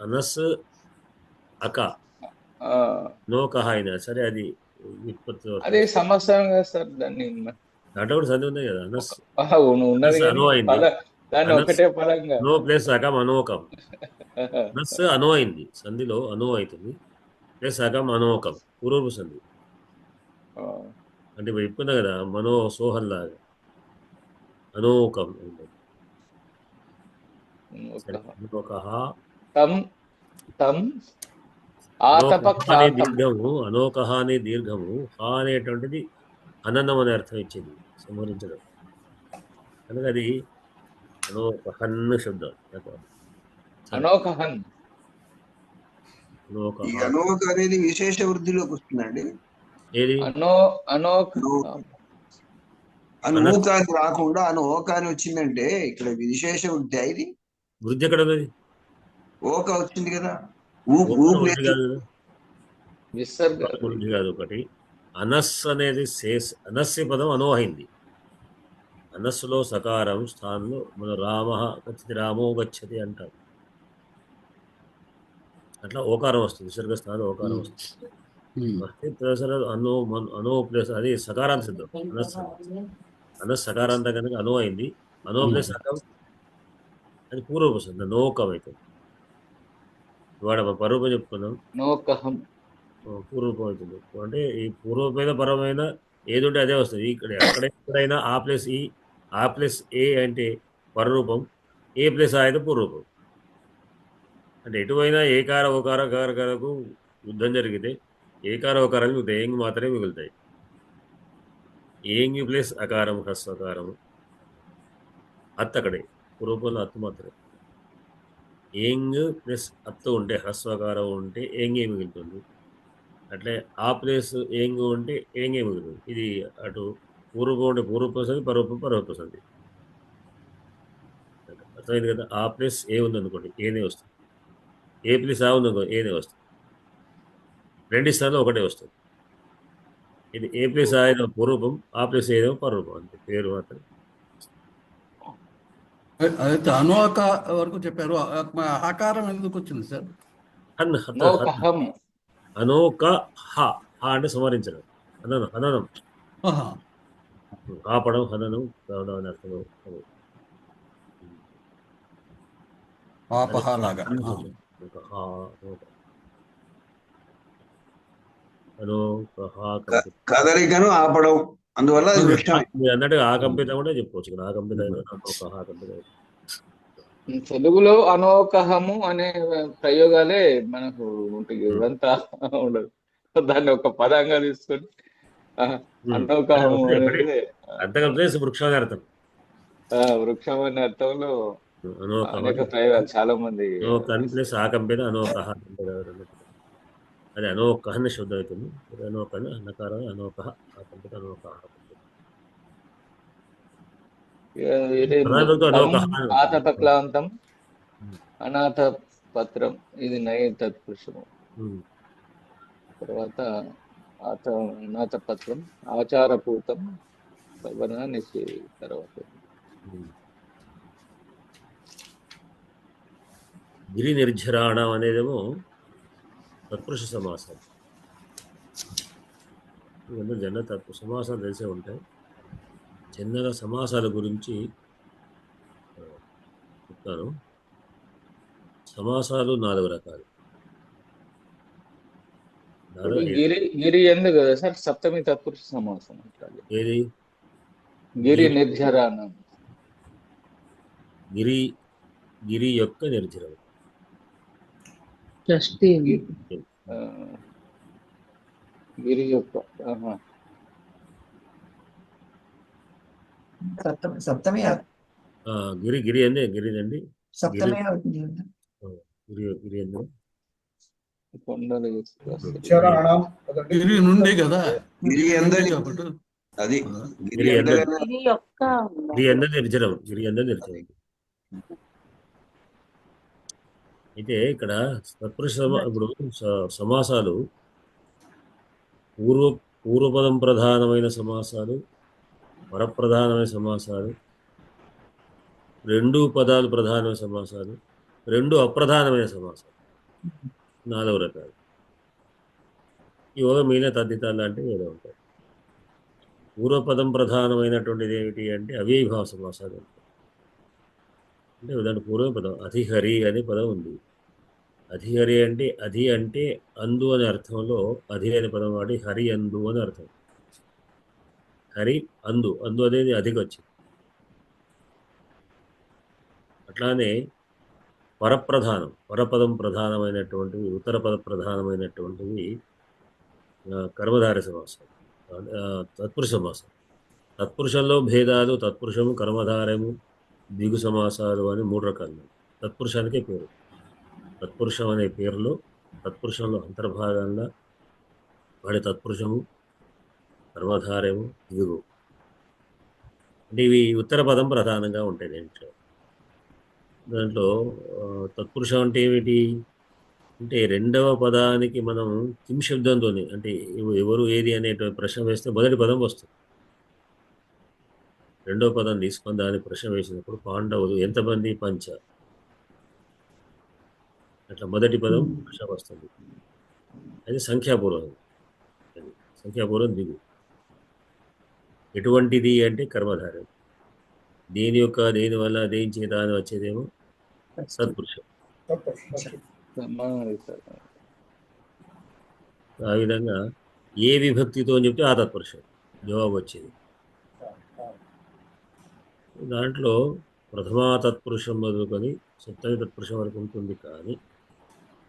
అనస్ అక నోకః అయినా సరే అది విత్పత్తి అదే సంవత్సరం కదా సార్. దాన్ని దాంట్లో కూడా సంధి ఉంది కదా. అనస్ ఉన్నది దాన్ని ఒకటే పదంగా నో ప్లస్ అకం అనోకం. అనస్ అనో అయింది, సంధిలో అనో అవుతుంది, ప్లస్ అకం అనోకం పూర్వపు సంధి. అంటే ఇప్పుడు చెప్పుకున్నా కదా మనో సోహల్లాగా అనోకం. దీర్ఘము అనోకహ అనే దీర్ఘము, హా అనేటువంటిది అనన్నం అనే అర్థం ఇచ్చింది, సంహరించడం. కనుక అది అనోకహన్ శబ్దం. అనోకహన్ అనోక అనేది విశేష వృద్ధిలోకి వస్తుందండి. ఏది అనోక రాకుండా అనోక అని వచ్చిందంటే ఇక్కడ విశేష వృద్ధి. ఇది వృద్ధి ఎక్కడ ఉన్నది? ఓక వచ్చింది కదా. వృద్ధి కాదు. ఒకటి అనస్ అనేది అనస్య పదం అనో అయింది. అనస్సులో సకారం స్థానంలో మన రామ గచ్చతి రామో గచ్చతి అంటారు. అట్లా ఓకారం వస్తుంది, విసర్గ స్థానంలో ఓకారం వస్తుంది. అనో ప్లస్ అది సకారాంత సిద్ధం. అనస్ సకారాంత కనుక అనో అయింది. అనో ప్లస్ అకం అది పూర్వపు సిద్ధం, నోకం అవుతుంది. ఇవాళ పరరూపం చెప్పుకున్నాం, నోకహం. పూర్వరూపం అవుతుంది. అంటే ఈ పూర్వమైన పరమైన ఏది ఉంటే అదే వస్తుంది. ఇక్కడ ఎక్కడైనా ఆ ప్లస్ ఈ, ఆ ప్లస్ ఏ అంటే పరరూపం, ఏ ప్లస్ ఆ అయితే పూర్వరూపం. అంటే ఎటువైనా ఏకార ఓకార కారకారకు యుద్ధం జరిగితే ఏకార ఓకారాలు మిగులుతాయి, ఏంగి మాత్రమే మిగులుతాయి. ఏంగి ప్లస్ అకారం హ్రస్వకారము అత్తు అక్కడే, పూర్వరూపంలో అత్తు మాత్రమే. ఏంగ్ ప్లస్ అత్తు ఉంటే హ్రస్వకారం ఉంటే ఏంగే మిగులుతుంది. అట్లే ఆ ప్లేస్ ఏంగు ఉంటే ఏంగే మిగులుతుంది. ఇది అటు పూర్వరూపం ఉంటే పూర్వరూపం వస్తుంది, పరరూపం పరరూపం వస్తుంది. అర్థమైంది కదా. ఆ ప్లేస్ ఏ ఉందనుకోండి ఏనే వస్తుంది, ఏ ప్లేస్ ఆ ఉందనుకో ఏనే వస్తుంది. రెండు స్థానంలో ఒకటే వస్తుంది. ఇది ఏ ప్లేస్ ఆ ఏదో పూర్వరూపం, ఆ ప్లేస్ ఏదో పరరూపం, అంతే పేరు మాత్రం. అయితే అనువాక వరకు చెప్పారు. ఆకారం ఎందుకు వచ్చింది సార్? నోకహం. అనోక హ అంటే సంహరించడం, హననం హననం ఆహా. ఆపడం, హననం కావడం అని అర్థం. ఆపహ లాగా. కదలికను ఆపడం, అందువల్ల అది వృక్షం. అన్నట్టుగా ఆ కంపిత కూడా చెప్పుకోవచ్చు ఇక్కడ. ఆ కంపిత కంపిత. తెలుగులో అనోకహము అనే ప్రయోగాలే మనకు ఉంటాయి, ఇదంతా ఉండదు. దాన్ని ఒక పదంగా తీసుకొని అనోకహము అనేది అంతకంటే వృక్షం అని అర్థం. వృక్షం అనే అర్థంలో అనోక అనేక ప్రయోగాలు చాలా మంది. ప్లస్ ఆ కంపెనీ అనోక, అది అనోక అనే శబ్దం అవుతుంది. అనోక అన్నకారం అనోక, ఆ కంపెనీ అనోక. ఆతపక్లాంతం, అనాథ పత్రం, ఇది నై తత్పురుషము. తర్వాత అనాథ పత్రం, ఆచారపూతం, తర్వాత గిరి నిర్జరాణం అనేదేమో తత్పురుష సమాసం. ఇవన్నీ జన తత్పురుష సమాసాలు తెలిసే ఉంటాయి. చిన్నగా సమాసాల గురించి చెప్తాను. సమాసాలు 4 రకాలు. గిరి ఎందు కదా సార్ సప్తమి తత్పురుష సమాసం. ఏది గిరి నిర్జరాణం? గిరి యొక్క నిర్జరం. గిరి యొక్క సప్తమి గిరి అండి, గిరిదండి. సప్తమి గిరి అండి. కొండలు గిరి నుండి కదా. గిరి అందరి అది గిరి అందరి నిర్జరం. గిరి అందరి నిర్జరం. అయితే ఇక్కడ తత్పురుష ఇప్పుడు సమాసాలు పూర్వపదం ప్రధానమైన సమాసాలు, పరప్రధానమైన సమాసాలు, 2 పదాలు ప్రధానమైన సమాసాలు, 2 అప్రధానమైన సమాసాలు, 4 రకాలు. ఇవో మిగిలిన తద్దితాలు లాంటివి ఏదో ఉంటాయి. పూర్వపదం ప్రధానమైనటువంటిది ఏమిటి అంటే అవ్యయభావ సమాసాలు. అంటే దాని పూర్వపదం అధిహరి అనే పదం ఉంది. అధిహరి అంటే అధి అంటే అందు అనే అర్థంలో అధి అనే పదం వాడి హరి అందు అని అర్థం. హరి అందు అనేది అధికి వచ్చింది. అట్లానే పరప్రధానం, పరపదం ప్రధానమైనటువంటివి, ఉత్తర పద ప్రధానమైనటువంటివి కర్మధార సమాసం, తత్పురుష సమాసం. తత్పురుషంలో భేదాలు తత్పురుషము, కర్మధారము, దిగు సమాసాలు అని 3 రకాలు. తత్పురుషానికే పేరు. తత్పురుషం అనే పేరులో తత్పురుషంలో అంతర్భాగంగా వాడి తత్పురుషము, కర్మధారము, దిగు అంటే ఇవి ఉత్తర పదం ప్రధానంగా ఉంటాయి. దాంట్లో తత్పురుషం అంటే ఏమిటి అంటే 2వ పదానికి మనం కిం శబ్దంతో అంటే ఎవరు ఏది అనే ప్రశ్న వేస్తే మొదటి పదం వస్తుంది. 2వ పదం తీసుకొని దాని ప్రశ్న వేసినప్పుడు పాండవులు ఎంతమంది? 5. అట్లా మొదటి పదం ప్రశ్న వస్తుంది. అది సంఖ్యాపూర్వం. సంఖ్యాపూర్వం దిగు. ఎటువంటిది అంటే కర్మధారం. దేని వల్ల దేని చేత అని వచ్చేదేమో సత్పురుషం. సమానాధికరణం. ఆ విధంగా ఏ విభక్తితో అని చెప్తే ఆ తత్పురుషం జవాబు వచ్చేది. దాంట్లో ప్రథమా తత్పురుషం మొదలుకొని సప్తమి తత్పురుషం వరకు ఉంటుంది. కానీ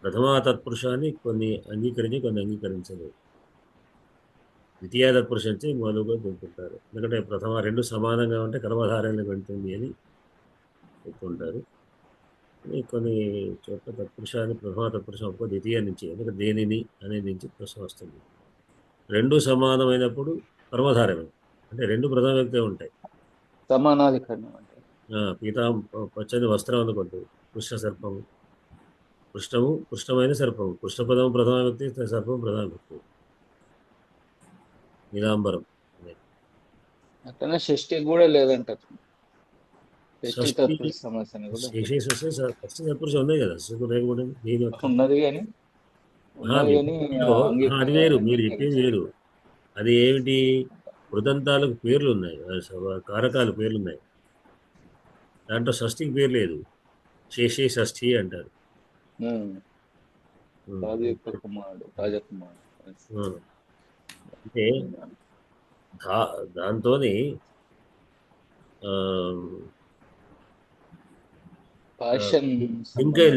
ప్రథమా తత్పురుషాన్ని కొన్ని అంగీకరించి కొన్ని అంగీకరించలేదు. ద్వితీయ తత్పురుషం నుంచి మొదలుగా చెప్తుంటారు. ఎందుకంటే ప్రథమ రెండు సమానంగా ఉంటే కర్మధారణలో వెళ్తుంది అని చెప్తుంటారు. కొన్ని చోట్ల తత్పురుషాన్ని ప్రథమ తత్పురుషం ఒక్క ద్వితీయ నుంచి, ఎందుకంటే దేనిని అనేది నుంచి ప్రశ్న వస్తుంది. రెండు సమానమైనప్పుడు కర్మధారమే, అంటే రెండు ప్రథమ వ్యక్తే ఉంటాయి. సమానాధికరణం అంటే పచ్చని వస్త్రం అనుకోండి, కృష్ణ సర్పము, కృష్ణము కృష్ణమైన సర్పము, కృష్ణపదము ప్రథమ వ్యక్తి, సర్పం ప్రథమ వ్యక్తి. నీలాంబరం అట్లనే షష్ఠి కూడా లేదంటారు. షష్ఠి షష్ఠి తత్పురుష సమస్యని కూడా శేషేష్ వస్తే ఫస్ట్ తత్పురుషం ఉన్నాయి కదా, సుఖం లేకపోతే దేని యొక్క ఉన్నది కానీ ఉన్నది కానీ అది వేరు, మీరు చెప్పేది వేరు. అది ఏమిటి, కృదంతాలకు పేర్లు ఉన్నాయి, కారకాలు పేర్లు ఉన్నాయి. దాంట్లో షష్ఠికి పేరు లేదు, శేషే షష్ఠి అంటారు. రాజకుమారుడు అంటే దాంతో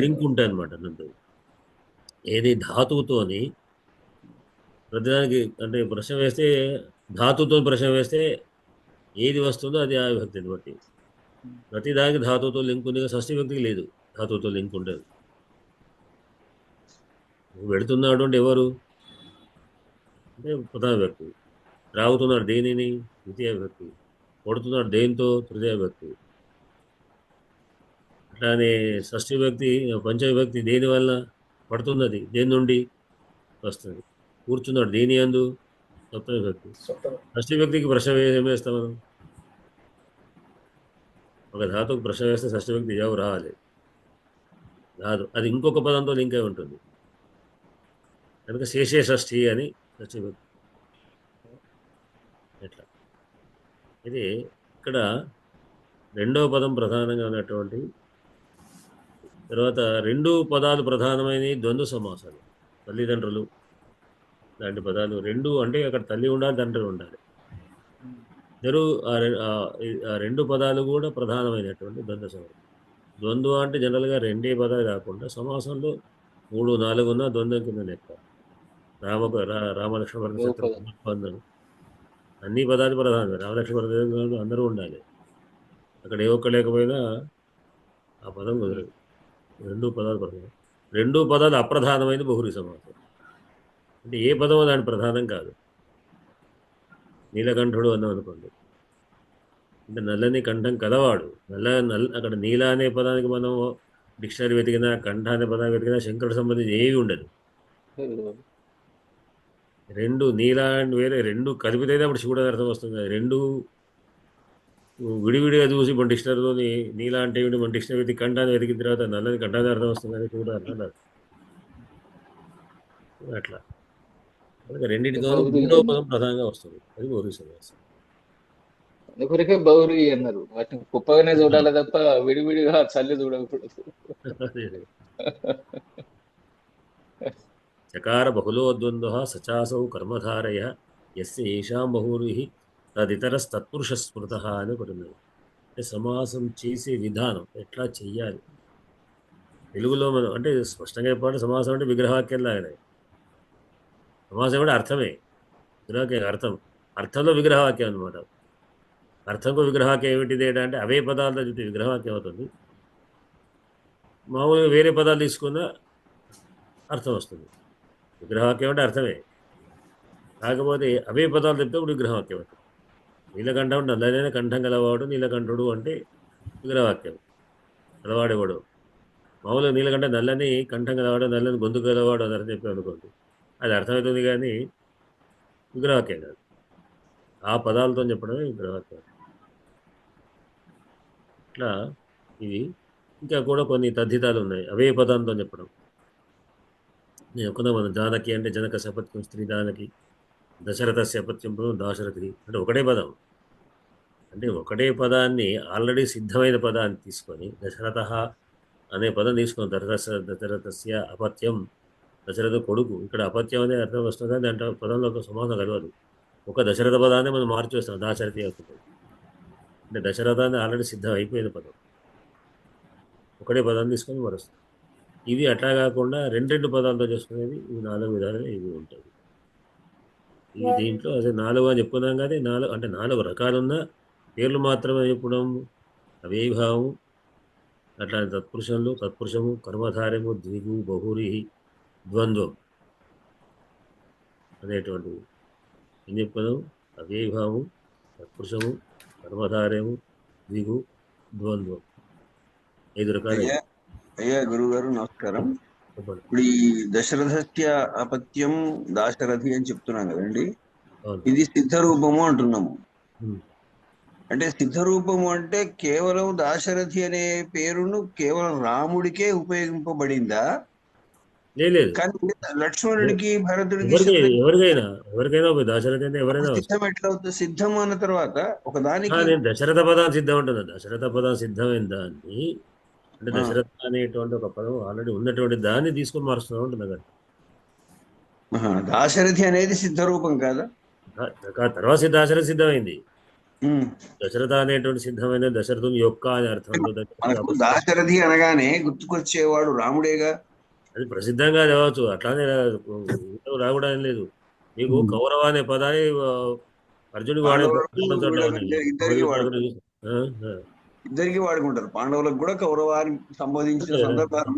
లింక్ ఉంటాయి అనమాట. దాంతో ఏది ధాతువుతోని ప్రతిదానికి, అంటే ప్రశ్న వేస్తే ధాతుతో ప్రశ్న వేస్తే ఏది వస్తుందో అది ఆ విభక్తిని బట్టి. ప్రతిదానికి ధాతువుతో లింక్ ఉంది, షష్ఠి వ్యక్తికి లేదు, ధాతువుతో లింక్ ఉండదు. వెళుతున్నాడు అంటే ఎవరు అంటే ప్రథమ వ్యక్తి, రాగుతున్నాడు దేనిని ద్వితీయ వ్యక్తి, కొడుతున్నాడు దేనితో తృతీయ వ్యక్తి. అట్లానే షష్ఠి వ్యక్తి పంచమ వ్యక్తి దేని వల్ల పడుతున్నది, దేని నుండి వస్తుంది. కూర్చున్నాడు దేని యందు సప్తమ వ్యక్తి. షష్ఠి వ్యక్తికి ప్రశ్న ఏం వేస్తాం మనం, ఒక ధాతుకు ప్రశ్న వేస్తే షష్ఠి వ్యక్తి జవాబు రావాలి, రాదు. అది ఇంకొక పదంతో లింక్ అయి ఉంటుంది కనుక శేషే షష్ఠి అని షష్ఠి వ్యక్తి. ఎట్లా ఇది ఇక్కడ రెండవ పదం ప్రధానంగా ఉన్నటువంటి తర్వాత రెండు పదాలు ప్రధానమైనవి ద్వంద్వ సమాసాలు. తల్లిదండ్రులు లాంటి పదాలు రెండు, అంటే అక్కడ తల్లి ఉండాలి, తండ్రి ఉండాలి. ఇద్దరు ఆ రెండు పదాలు కూడా ప్రధానమైనటువంటి ద్వంద్వ సమాసం. ద్వంద్వ అంటే జనరల్గా రెండే పదాలు కాకుండా సమాసంలో 3, 4 ఉన్న ద్వంద్వం కింద లెక్క. రామలక్ష్మణ బంధం అన్ని పదాలు ప్రధానమే. రామలక్ష్మణ అందరూ ఉండాలి, అక్కడ ఏ ఒక్క లేకపోయినా ఆ పదం కుదరదు. రెండు పదాలు ప్రధానం, రెండు పదాలు అప్రధానమైన బహుళ సమాసం. అంటే ఏ పదమో దాని ప్రధానం కాదు. నీలకంఠుడు అన్నాం అనుకోండి, అంటే నల్లని కంఠం కలవాడు. అక్కడ నీల అనే పదానికి మనం డిక్షనరీ వెతికినా, కంఠ అనే పదానికి వెతికినా శంకరుడు సంబంధించి ఏవి ఉండదు. రెండు నీల అండ్ వేరే రెండు కలిపితేనే అప్పుడు శివుడు అర్థం వస్తుంది. రెండు విడివిడిగా చూసి మన డిక్షనరీతో నీల అంటే ఏమిటి, మన డిక్షనరీ వెతికి కంఠాన్ని వెతికిన తర్వాత నల్లని కంఠాన్ని అర్థం వస్తుంది, కానీ శివుడు అర్థం కాదు. అట్లా రెండింటితో మూడో పదం ప్రధానంగా వస్తుంది, అది బౌరీ సమాసం. అందుకొరకే బౌరీ అన్నారు. వాటిని కుప్పగానే చూడాలి తప్ప విడివిడిగా చల్లి చూడకూడదు. చకార బహుళోద్వంద్వ సచాసౌ కర్మధారయ యస్య ఏషాం బహుర్విః తదితరస్తత్పురుష స్మృత అని ఒకటి ఉన్నది. అంటే సమాసం చేసే విధానం ఎట్లా చెయ్యాలి. తెలుగులో మనం అంటే స్పష్టంగా చెప్పాలంటే సమాసం అంటే విగ్రహవాక్యం లాగానే. సమాసం అంటే అర్థమే, విగ్రహవాక్యం అర్థంలో విగ్రహవాక్యం అనమాట. అర్థంకు విగ్రహవాక్యం ఏమిటిది అంటే అవే పదాలతో చూస్తే విగ్రహవాక్యం అవుతుంది. మామూలుగా వేరే పదాలు తీసుకున్నా అర్థం వస్తుంది. విగ్రహవాక్యం అంటే అర్థమే, కాకపోతే అవే పదాలు చెప్తే ఇప్పుడు విగ్రహవాక్యం అవుతుంది. నీలకంఠం నల్లనైన కంఠం గలవాడు నీలకంఠుడు అంటే విగ్రహవాక్యం. గలవాడేవాడు మామూలుగా నీలకంఠ నల్లని కంఠం గలవాడు, నల్లని గొంతు గలవాడు అని అర్థం చెప్పాను అనుకోండి, అది అర్థమవుతుంది కానీ విగ్రహవాక్యం కాదు. ఆ పదాలతో చెప్పడమే విగ్రహవాక్యం. ఇట్లా ఇవి ఇంకా కూడా కొన్ని తద్ధితాలు ఉన్నాయి, అవే పదాలతో చెప్పడం. నేను ఒక్కదా మనం జానకి అంటే జనక సపత్యం స్త్రీ దానకి, దశరథ సపత్యం దాశరథి అంటే ఒకటే పదం. అంటే ఒకటే పదాన్ని ఆల్రెడీ సిద్ధమైన పదాన్ని తీసుకొని దశరథ అనే పదం తీసుకున్నాం. దశరథస్య అపత్యం, దశరథ కొడుకు. ఇక్కడ అపత్యం అనే అర్థం వస్తుంది, కానీ దాంట్లో పదంలో ఒక సమానం కలవదు. ఒక దశరథ పదాన్ని మనం మార్చేస్తాం, దాశరథి అవుతుంది. అంటే దశరథాన్ని ఆల్రెడీ సిద్ధం అయిపోయింది పదం, ఒకటే పదాన్ని తీసుకొని మరుస్తాం. ఇది అట్లా కాకుండా రెండు పదాలతో చేసుకునేది ఈ 4 విధాలుగా ఇవి ఉంటుంది. ఈ దీంట్లో అదే 4 అని చెప్పుకున్నాం, కానీ 4 రకాలున్న పేర్లు మాత్రమే చెప్పడం, అవ్యయభావం, అట్లాంటి తత్పురుషము, కర్మధార్యము, ద్విగు, బహురి, ద్వంద్వం అనేటువంటివి ఏం చెప్పుకున్నాం. అవ్యయభావం, తత్పురుషము, కర్మధార్యము, ద్విగు, ద్వంద్వం, 5 రకాలు. అయ్యా గురువు గారు నమస్కారం. చెప్పండి. ఇప్పుడు ఈ దశరథస్య అపత్యం దాశరథి అని చెప్తున్నాం కదండి, అవును. ఇది సిద్ధరూపము అంటున్నాము. ఉమ్. అంటే సిద్ధరూపము అంటే కేవలం దాశరథి అనే పేరును కేవలం రాముడికే ఉపయోగింపబడిందా? లేదు, కానీ లక్ష్మణుడికి, భరతుడికి ఎవరికైనా దాశరథి అంటే ఎవరైనా సిద్ధం ఎట్లా అవుతుంది? సిద్ధం అన్న తర్వాత ఒకదానికి నేను దశరథ పదం సిద్ధం అంటున్నా. దశరథ పదం సిద్ధమైన దాన్ని, అంటే దశరథ అనేటువంటి ఒక పదం ఆల్రెడీ ఉన్నటువంటి దాన్ని తీసుకొని మారుస్తున్నాం అంటున్నా కదా. దాశరథి అనేది సిద్ధరూపం కాదా? తర్వాత దాశరథ సిద్ధమైంది. దశరథ అనేటువంటి సిద్ధమైన దశరథుని యొక్క అనే అర్థంలో మనకు దాశరథి అనగానే గుర్తుకొచ్చేవాడు రాముడేగా. అది ప్రసిద్ధంగా చదవచ్చు, అట్లానే రాకూడదని లేదు. మీకు కౌరవ అనే పదాన్ని అర్జునుడు వాడే ఇద్దరికి వాడుకుంటారు. పాండవులకు కూడా కౌరవాన్ని సంబోధించిన సందర్భాలు.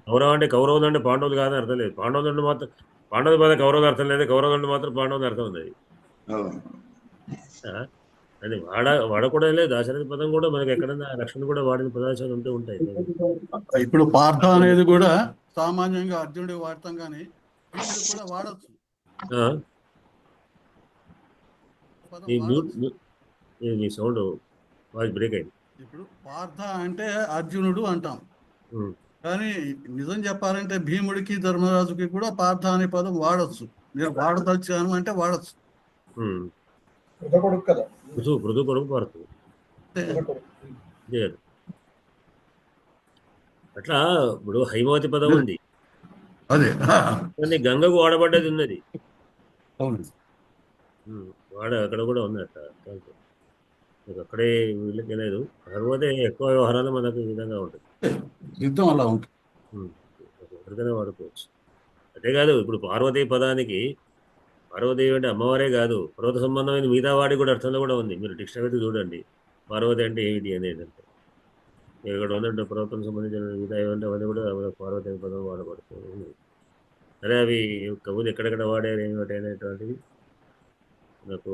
కౌరవ అంటే కౌరవులు అంటే పాండవులు కాదని అర్థం లేదు. పాండవులు మాత్రం పాండవుల పద కౌరవులు అర్థం లేదు, కౌరవులు మాత్రం పాండవులు అర్థం ఉంది. అది వాడకూడదు లేదు. దాశరథి పదం కూడా మనకి ఎక్కడన్నా లక్ష్మణ్ కూడా వాడిన పదాలు ఉంటూ ఉంటాయి. ఇప్పుడు పార్థ అనేది కూడా సామాన్యంగా అర్జునుడి వాడతాం, కానీ కూడా వాడచ్చు. మీ సౌండ్ వాయిస్ బ్రేక్ అయింది. ఇప్పుడు పార్థ అంటే అర్జునుడు అంటాం, కానీ నిజం చెప్పాలంటే భీముడికి, ధర్మరాజుకి కూడా పార్థ అనే పదం వాడచ్చు. నేను వాడదలిచాను అంటే వాడచ్చు. పృథు కొడుకు పడుతుంది. అట్లా ఇప్పుడు హైమవతి పదం ఉంది, అదే గంగకు వాడబడ్డది ఉన్నది. అవును, అక్కడ కూడా ఉంది. అట్లా అక్కడే వీళ్ళకి లేదు. కాకపోతే ఎక్కువ వ్యవహారాలు మనకు ఈ విధంగా ఉంటుంది, యుద్ధం అలా ఉంటుంది. ఎక్కడికైనా వాడుకోవచ్చు. అంతేకాదు ఇప్పుడు పార్వతీ పదానికి పార్వదేవి అంటే అమ్మవారే కాదు, పర్వత సంబంధమైన మిగతా వాడి కూడా అర్థంలో కూడా ఉంది. మీరు డిక్షనరీ చూడండి, పార్వతి అంటే ఏమిటి అనేది. అంటే ఇక్కడ ఉందంటే పర్వతం సంబంధించిన మిగతా ఏమంటే అవన్నీ కూడా పార్వతి పదం వాడబడుతుంది. సరే, అవి కవులు ఎక్కడెక్కడ వాడారు ఏమిటి అనేటువంటివి నాకు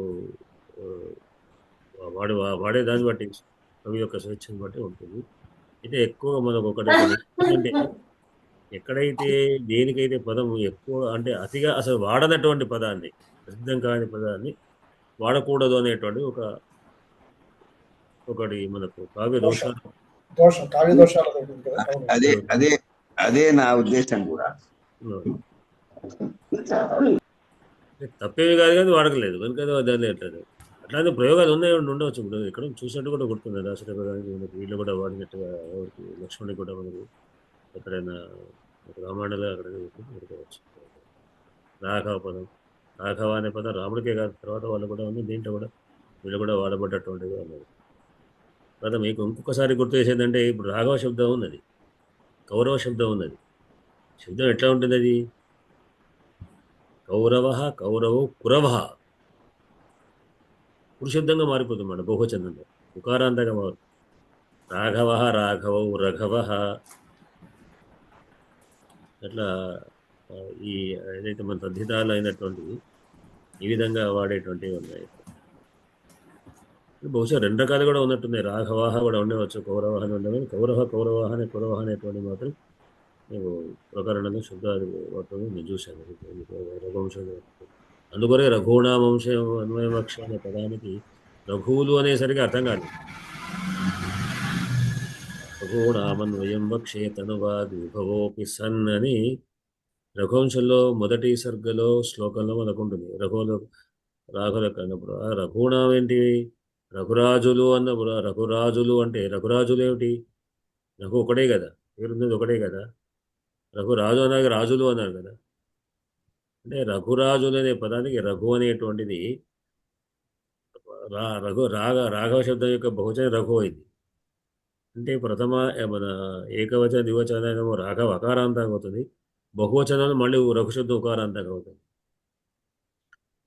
వాడే దాన్ని బట్టి, కవి యొక్క స్వేచ్ఛను బట్టి ఉంటుంది. అయితే ఎక్కువ మనకు ఒకటి అంటే ఎక్కడైతే దేనికైతే పదం ఎక్కువ అంటే అతిగా అసలు వాడనటువంటి పదాన్ని, ప్రసిద్ధం కాని పదాన్ని వాడకూడదు అనేటువంటి ఒకటి మనకు కావ్య దోషాలు. అదే నా ఉద్దేశం కూడా. తప్పేమి కాదు, కానీ వాడకలేదు కనుక దాన్ని ఎట్లేదు. అట్లాంటి ప్రయోగాలు ఉండవచ్చు. ఇప్పుడు ఇక్కడ చూసినట్టు కూడా గుర్తుంది. దాశరథ పదానికి వీళ్ళు కూడా వాడినట్టుగా లక్ష్మణుడికి కూడా మనకు ఎక్కడైనా రామాయణంలో అక్కడ గుర్తుకోవచ్చు. రాఘవ పదం, రాఘవ అనే పదం రాముడికే కాదు, తర్వాత వాళ్ళు కూడా ఉంది. దీంట్లో కూడా వీళ్ళు కూడా వాడబడ్డటువంటిగా ఉన్నది. తర్వాత మీకు ఇంకొకసారి గుర్తు చేసేదంటే, ఇప్పుడు రాఘవ శబ్దం ఉన్నది, కౌరవ శబ్దం ఉన్నది. శబ్దం ఎట్లా ఉంటుంది? అది కౌరవ, కౌరవ, కురవ పురుషబ్దంగా మారిపోతుంది మన బహువచనంలో, ఉకారాంతంగా మారు. రాఘవ, రాఘవ, రఘవ. అట్లా ఈ ఏదైతే మన తద్ధితాలు అయినటువంటివి ఈ విధంగా వాడేటువంటివి ఉన్నాయి. బహుశా 2 రకాలు కూడా ఉన్నట్టున్నాయి. రాఘవాహ కూడా ఉండవచ్చు, కౌరవాహ అని ఉండవు. కౌరవాహ అనేటువంటి మాత్రం నేను ప్రకరణంలో శబ్దాలు వాడుతుంది, నేను చూశాను. రఘువంశం అందుకొరే రఘునామంశం అన్వయమక్ష అనే పదానికి రఘువులు అనేసరికి అర్థం కాదు. రఘునామన్వయం వక్షే తనువాది విభవోపి సన్ అని రఘువంశంలో మొదటి సర్గలో శ్లోకంలో మనకు ఉంటుంది. రాఘులకు అన్నప్పుడు ఆ రఘునామం ఏంటి? రఘురాజులు అన్నప్పుడు రఘురాజులు అంటే రఘురాజులు ఏమిటి? రఘు ఒకటే కదా. పేరున్నది ఒకటే కదా. రఘురాజు అనగా రాజులు అన్నారు కదా. అంటే రఘురాజులు అనే పదానికి రఘు అనేటువంటిది రాఘవ శబ్దం యొక్క బహువచనం రఘు అయింది. అంటే ప్రథమ మన ఏకవచన ద్వివచనం రాఘవ అకారాంతంగా అవుతుంది, బహువచనంలో మళ్ళీ రఘు శబ్దం ఉకారాంతంగా అవుతుంది.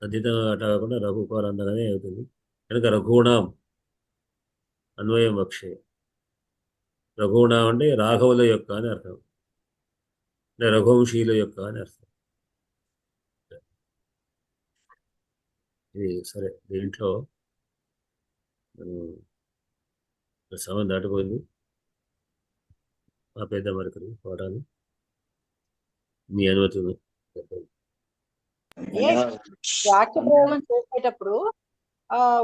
తద్దితం అట్లా కాకుండా రఘు ఉకారాంతంగానే అవుతుంది కనుక రఘుణం అన్వయం వక్షే. రఘుణం అంటే రాఘవుల యొక్క అని అర్థం, అంటే రఘువంశీయుల యొక్క అని అర్థం. ఇది సరే. దీంట్లో సమయం దాటిపోయింది. ఆ పెద్ద మరొకరి పాఠాలు మీ అనుమతి వాక్య ప్రయోగం చేసేటప్పుడు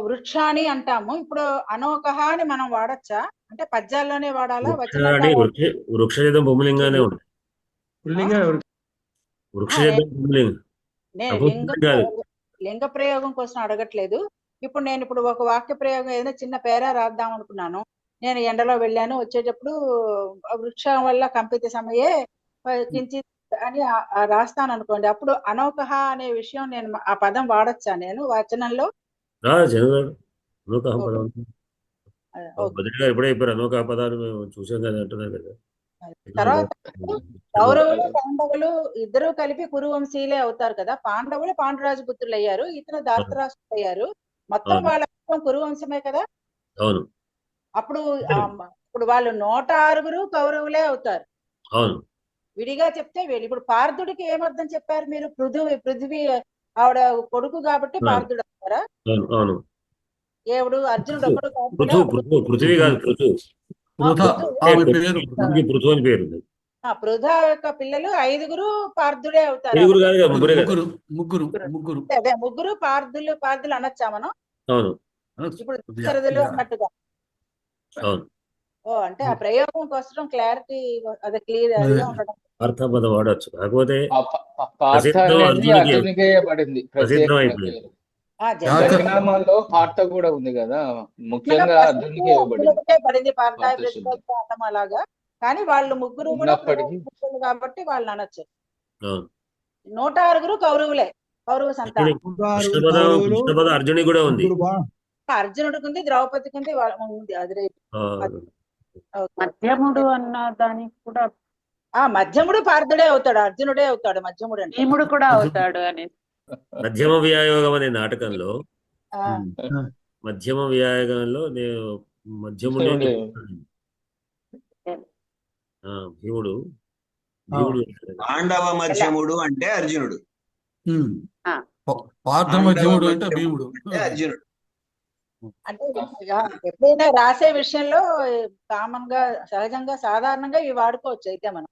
వృక్షాణి అంటాము. ఇప్పుడు అనోకహ అని మనం వాడచ్చా? అంటే పద్యాల్లోనే వాడాలా? వృక్షజం పుంలింగానే ఉంటుంది. వృక్షజం పుంలింగం. నేను లింగ ప్రయోగం కోసం అడగట్లేదు. ఇప్పుడు ఒక వాక్య ప్రయోగం ఏదైనా చిన్న పేరా రాద్దాం అనుకున్నాను. నేను ఎండలో వెళ్ళాను, వచ్చేటప్పుడు వృక్షం వల్ల కంపిత సమయే కించిత్ అని రాస్తాను అనుకోండి. అప్పుడు అనోకహ అనే విషయం నేను ఆ పదం వాడచ్చా నేను వచనంలో? ఎప్పుడే చెప్పారు అనోకా పదాలు మేము చూసాం కదా అంటున్నారు కదా. తర్వాత కౌరవులు పాండవులు ఇద్దరు కలిపి కురువంశీలే అవుతారు కదా. పాండవులు పాండురాజు పుత్రులు అయ్యారు, ఇతను ధార్తరాష్ట్రులు అయ్యారు. మొత్తం వాళ్ళ కురువంశమే కదా. అవును. ఇప్పుడు వాళ్ళు 106 కౌరవులే అవుతారు. అవును. విడిగా చెప్తే వీళ్ళు. ఇప్పుడు పార్థుడికి ఏమర్థం చెప్పారు మీరు? పృథ్వీ ఆవిడ కొడుకు కాబట్టి పార్థుడు అవుతారా? అవును. ఏవుడు అర్జునుడు ఒకడు పృథ్వీ కాదు, పృథు అని పేరు. పృథా యొక్క పిల్లలు 5 పార్థుడే అవుతారు. అదే ముగ్గురు పార్థులు అనొచ్చా మనం? అవును. ఇప్పుడు దశరథులు అన్నట్టుగా. అంటే ఆ ప్రయోగం కోసం క్లారిటీ అదే క్లియర్గా ఉండడం. అర్థపదం వాడచ్చు, కాకపోతే ప్రసిద్ధం అయిపోయింది. జగనామాల్లో పార్త కూడా ఉంది కదా, ముఖ్యంగా అర్జునుడికే పడింది అలాగా. కానీ వాళ్ళు ముగ్గురు కూడా కాబట్టి వాళ్ళు అనొచ్చు. 106 కౌరవులే, కౌరవ సంతానం. అర్జునుడి కూడా ఉంది, అర్జునుడికి ఉంది, ద్రౌపదికి ఉంది, ఉంది. అది మధ్యముడు అన్న దానికి కూడా మధ్యముడు పార్థుడే అవుతాడు, అర్జునుడే అవుతాడు. మధ్యముడు అంటే భీముడు కూడా అవుతాడు అని. మధ్యమ వ్యాయోగం అనే నాటకంలో నేను మధ్యముడే భీముడు పాండవ మధ్యముడు అంటే అర్జునుడు, పార్థ మధ్యముడు అంటే భీముడు, అర్జునుడు. అంటే ఎప్పుడైనా రాసే విషయంలో కామన్ గా సహజంగా సాధారణంగా ఇవి వాడుకోవచ్చు. అయితే మనం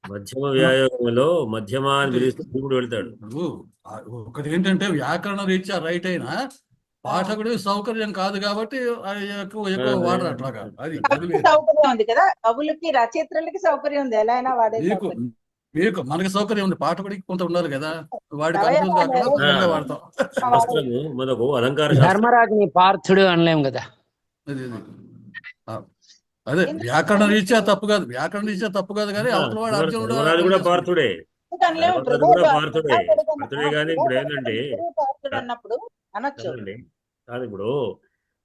మధ్యమ వ్యాయోగంలో మధ్యమ అని పిలిస్తే భీముడు వెళ్తాడు. ఒకటి ఏంటంటే వ్యాకరణ రీత్యా రైట్ అయినా పాఠకుడి సౌకర్యం కాదు కాబట్టి ఎక్కువ వాడరు అట్లాగా. అది సౌకర్యం ఉంది కదా, కవులకి రచయిత్రులకి సౌకర్యం ఉంది, ఎలా అయినా వాడే. మీకు మనకి సౌకర్యం ఉంది, పాఠకుడికి కొంత ఉండాలి కదా, వాడి కన్ఫ్యూజ్ కాకుండా వాడతాం. మనకు అలంకార ధర్మరాజుని పార్థుడు అనలేం కదా. అదే వ్యాకరణ రీత్యా తప్పు కాదు, కానీ అవతల వాడు అర్జునుడు కూడా పార్థుడే కానీ ఇప్పుడు ఏంటంటే కాదు, ఇప్పుడు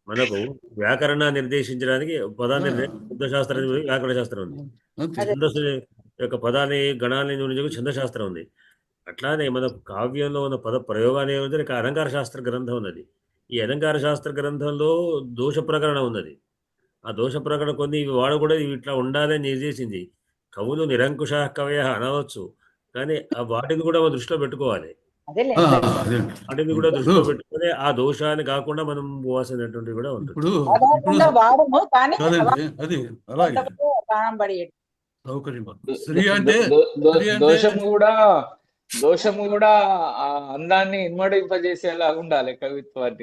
మనకు వ్యాకరణ నిర్దేశించడానికి పదాన్ని శబ్దశాస్త్రం, వ్యాకరణ శాస్త్రం ఉంది. ఛందస్సు యొక్క పదాన్ని గణాన్ని ఛందశాస్త్రం ఉంది. అట్లానే మనకు కావ్యంలో ఉన్న పద ప్రయోగాన్ని ఏమంటే అలంకార శాస్త్ర గ్రంథం ఉన్నది. ఈ అలంకార శాస్త్ర గ్రంథంలో దోష ప్రకరణ ఉన్నది. ఆ దోష ప్రకరణ కొన్ని ఇవి వాడకూడదు, ఇవి ఇట్లా ఉండాలని నిర్దేశించి కవులు నిరంకుశ కవయ అనవచ్చు, కానీ ఆ వాటిని కూడా మనం దృష్టిలో పెట్టుకోవాలి. వాటిని కూడా దృష్టిలో పెట్టుకుని ఆ దోషాన్ని కాకుండా మనం పోవాల్సినటువంటివి కూడా ఉంటుంది. దోషము కూడా ఆ అందాన్ని ఇన్మడింపజేసేలా ఉండాలి కవిత్వాన్ని,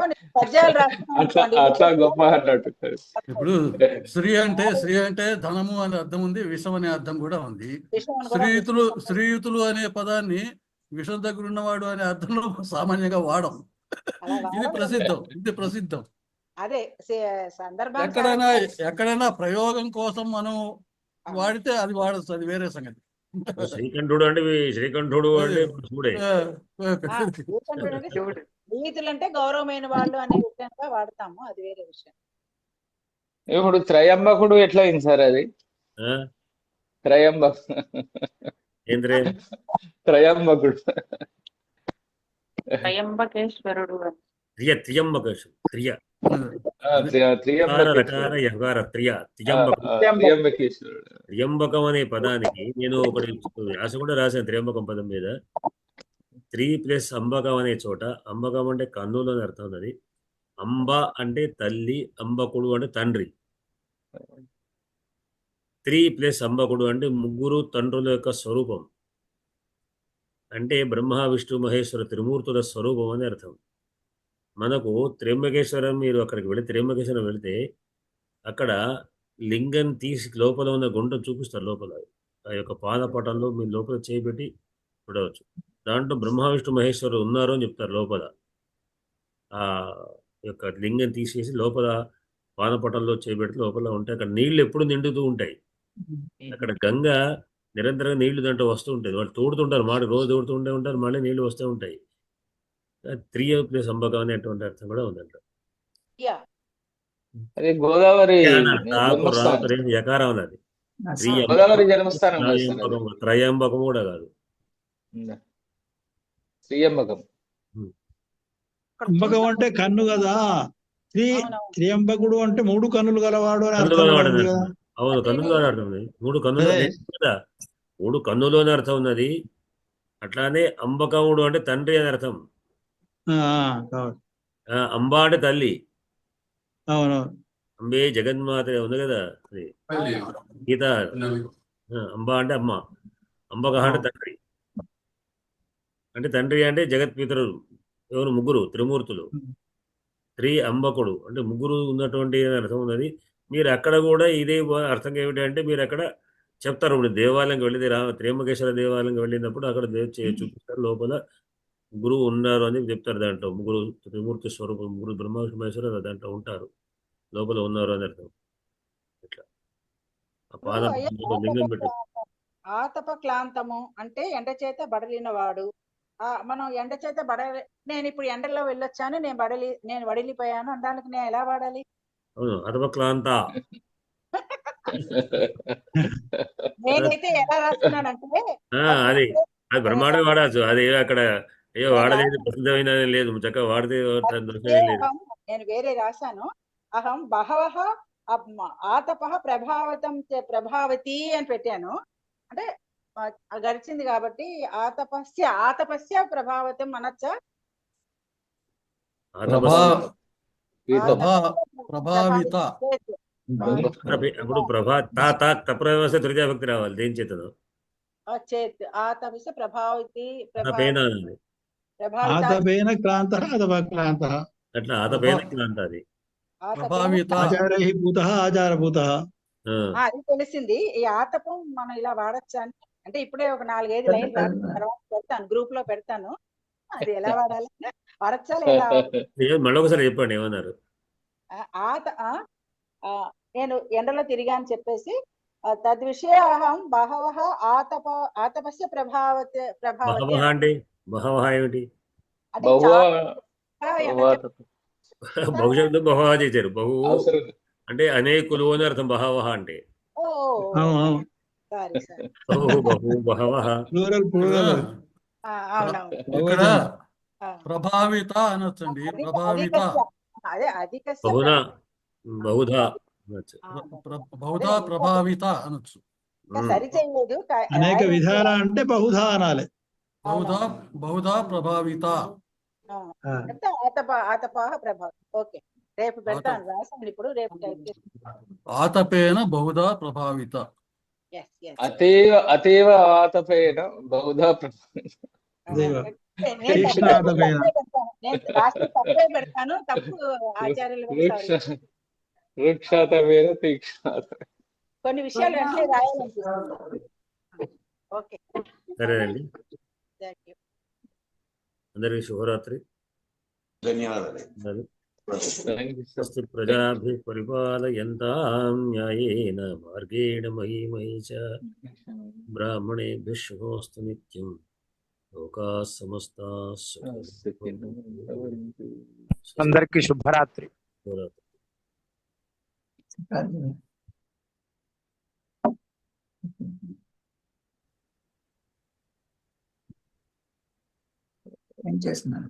అట్లా గొప్ప అన్నట్టు. ఇప్పుడు శ్రీ అంటే ధనము అనే అర్థం ఉంది, విషం అనే అర్థం కూడా ఉంది. శ్రీయుతులు అనే పదాన్ని విషం దగ్గర ఉన్నవాడు అనే అర్థంలో సామాన్యంగా వాడం. ఇది ప్రసిద్ధం. అదే ఎక్కడైనా ప్రయోగం కోసం మనం వాడితే అది వాడచ్చు, అది వేరే సంగతి. శ్రీకంఠుడు అంటే శ్రీకంఠుడు అంటే చూడే స్నేహితులు అంటే గౌరవమైన వాళ్ళు అనే విధంగా వాడతాము, అది వేరే విషయం. ఇప్పుడు త్రయంబకుడు ఎట్లా అయింది సార్ అది? త్రయంబకుడు త్రయంబకేశ్వరుడు త్రియంబకం అనే పదానికి నేను ఒకటి వ్యాస కూడా రాశాను. త్రియంబకం పదం మీద 3 + అంబకం అనే చోట అంబకం అంటే కన్నులు అని అర్థం ఉన్నది. అంబ అంటే తల్లి, అంబకుడు అంటే తండ్రి. 3 + అంబకుడు అంటే ముగ్గురు తండ్రుల యొక్క స్వరూపం. అంటే బ్రహ్మ విష్ణు మహేశ్వర త్రిమూర్తుల స్వరూపం అని అర్థం. మనకు త్ర్యంబకేశ్వరం, మీరు అక్కడికి వెళితే త్ర్యంబకేశ్వరం వెళితే అక్కడ లింగం తీసి లోపల ఉన్న గుంట చూపిస్తారు. లోపల ఆ యొక్క పాదపటంలో మీరు లోపల చేయబెట్టి చూడవచ్చు. దాంట్లో బ్రహ్మ విష్ణు మహేశ్వరులు ఉన్నారు అని చెప్తారు. లోపల ఆ యొక్క లింగం తీసేసి లోపల పాదపటంలో చేయబెడితే లోపల ఉంటాయి. అక్కడ నీళ్లు ఎప్పుడు నిండుతూ ఉంటాయి. అక్కడ గంగ నిరంతరంగా నీళ్లు దాంట్లో వస్తూ ఉంటాయి. వాళ్ళు తోడుతుంటారు, మాట రోజు తోడుతూ ఉంటారు, మళ్ళీ నీళ్లు వస్తూ ఉంటాయి. 3 + అంబకం అనేటువంటి అర్థం కూడా ఉందంట. అది గోదావరి యకారం ఉన్నది. గోదావరి జన్మస్థానం త్రయంబకం కూడా కాదు, శ్రీయంబకం. అంబకం అంటే కన్ను కదా. త్రియంబకుడు అంటే 3 కన్నులు గలవాడు అని అర్థం. అవును, కన్నులు అర్థం. 3 కన్నులు కదా, 3 కన్నులు అని అర్థం ఉన్నది. అట్లానే అంబకముడు అంటే తండ్రి అని అర్థం. అంబ అంటే తల్లి. అవును, అంబే జగన్మాత ఉంది కదా, అది గీత. అంబ అంటే అమ్మ, అంబక అంటే తండ్రి. అంటే తండ్రి అంటే జగత్పితరులు ఎవరు? ముగ్గురు త్రిమూర్తులు. అంబకుడు అంటే ముగ్గురు ఉన్నటువంటి అర్థం ఉన్నది. మీరు అక్కడ కూడా ఇదే అర్థం ఏమిటంటే, మీరు అక్కడ చెప్తారు. ఇప్పుడు దేవాలయంకి వెళ్ళితే త్ర్యంబకేశ్వర దేవాలయంకి వెళ్ళినప్పుడు అక్కడ చూపిస్తారు, లోపల గురువు ఉన్నారు అని చెప్తారు. దాంట్లో ముగ్గురు త్రిమూర్తి స్వరూపం, ముగ్గురు బ్రహ్మ విష్ణు మహేశ్వర దాంట్లో ఉంటారు, లోపల ఉన్నారు అని అర్థం. ఇట్లా ఆ పాదం లింగం పెట్టారు. ఆతప క్లాంతము అంటే ఎండ చేత బడలిన వాడు. మనం ఎండ చేత నేను ఇప్పుడు ఎండలో వెళ్ళొచ్చాను, నేను వడిలిపోయాను అనడానికి నేను ఎలా వాడాలి? అవును, అతప క్లాంత. నేనైతే ఎలా రాస్తున్నానంటే అది బ్రహ్మాండంగా వాడచ్చు. అది అక్కడ ఏ వాడలేదు, ప్రసిద్ధమైన లేదు, చక్కగా వాడితే లేదు. నేను వేరే రాశాను. అహం బహవః ఆతప ప్రభావతి అని పెట్టాను. అంటే గడిచింది కాబట్టి ఆతపస్య ప్రభావతం అనొచ్చా? ప్రభావిత. అప్పుడు తప్రవస్తే తృతీయ భక్తి రావాలి. దేని చేతను? ఆతపస్య ప్రభావతి అట్లా ఆతపేన క్లాంత. అది అది తెలిసింది. ఈ ఆతపం మనం ఇలా వాడచ్చా అని, అంటే ఇప్పుడే ఒక 4-5 లైన్లు రాసిన తర్వాత పెడతాను, గ్రూప్ లో పెడతాను. అది ఎలా వాడాలి, వాడచ్చా లేదా? మళ్ళొకసారి చెప్పండి, ఏమన్నారు? నేను ఎండలో తిరిగా అని చెప్పేసి తద్విషయ అహం బహవః ఆతపస్య ప్రభావతి అంటే బహవః ఏమిటి? బహుశబ్దం బహువా చేశారు. బహు అంటే అనేకులు అని అర్థం. బహవః అంటే బహవః. ఇక్కడ ప్రభావిత అనొచ్చండి. ప్రభావిత బహుధా ప్రభావిత అనొచ్చు. సరిచేయలేదు. అనేక విధాల అంటే బహుధా అనాలి. బహుధా ప్రభావిత. ఆతపాహ ప్రభావిత. ఓకే, రేపు పెడతాను, రాసాను ఇప్పుడు, రేపు టైప్ చేస్తాను. ఆతపేన బహుధా ప్రభావిత. అతేవ ఆతపేన బహుధా ప్రభావిత. నేను రాస్తే తప్పే పెడతాను, తప్పు ఆచార్యులు కొన్ని విషయాలు వెంటనే రాయాలనిపిస్తుంది. ఓకే, సరేనండి. అందరికీ శుభరాత్రి. ధన్యవాదాలు. స్వస్తి ప్రజాభిః పరిపాలయంతాం న్యాయేన మార్గేణ మహీమహీ చ బ్రాహ్మణేభ్యः శుభమస్తు నిత్యం లోకాः సమస్తాः సుఖినో భవంతు. అందరికీ శుభరాత్రి. ఏం చేస్తున్నారు?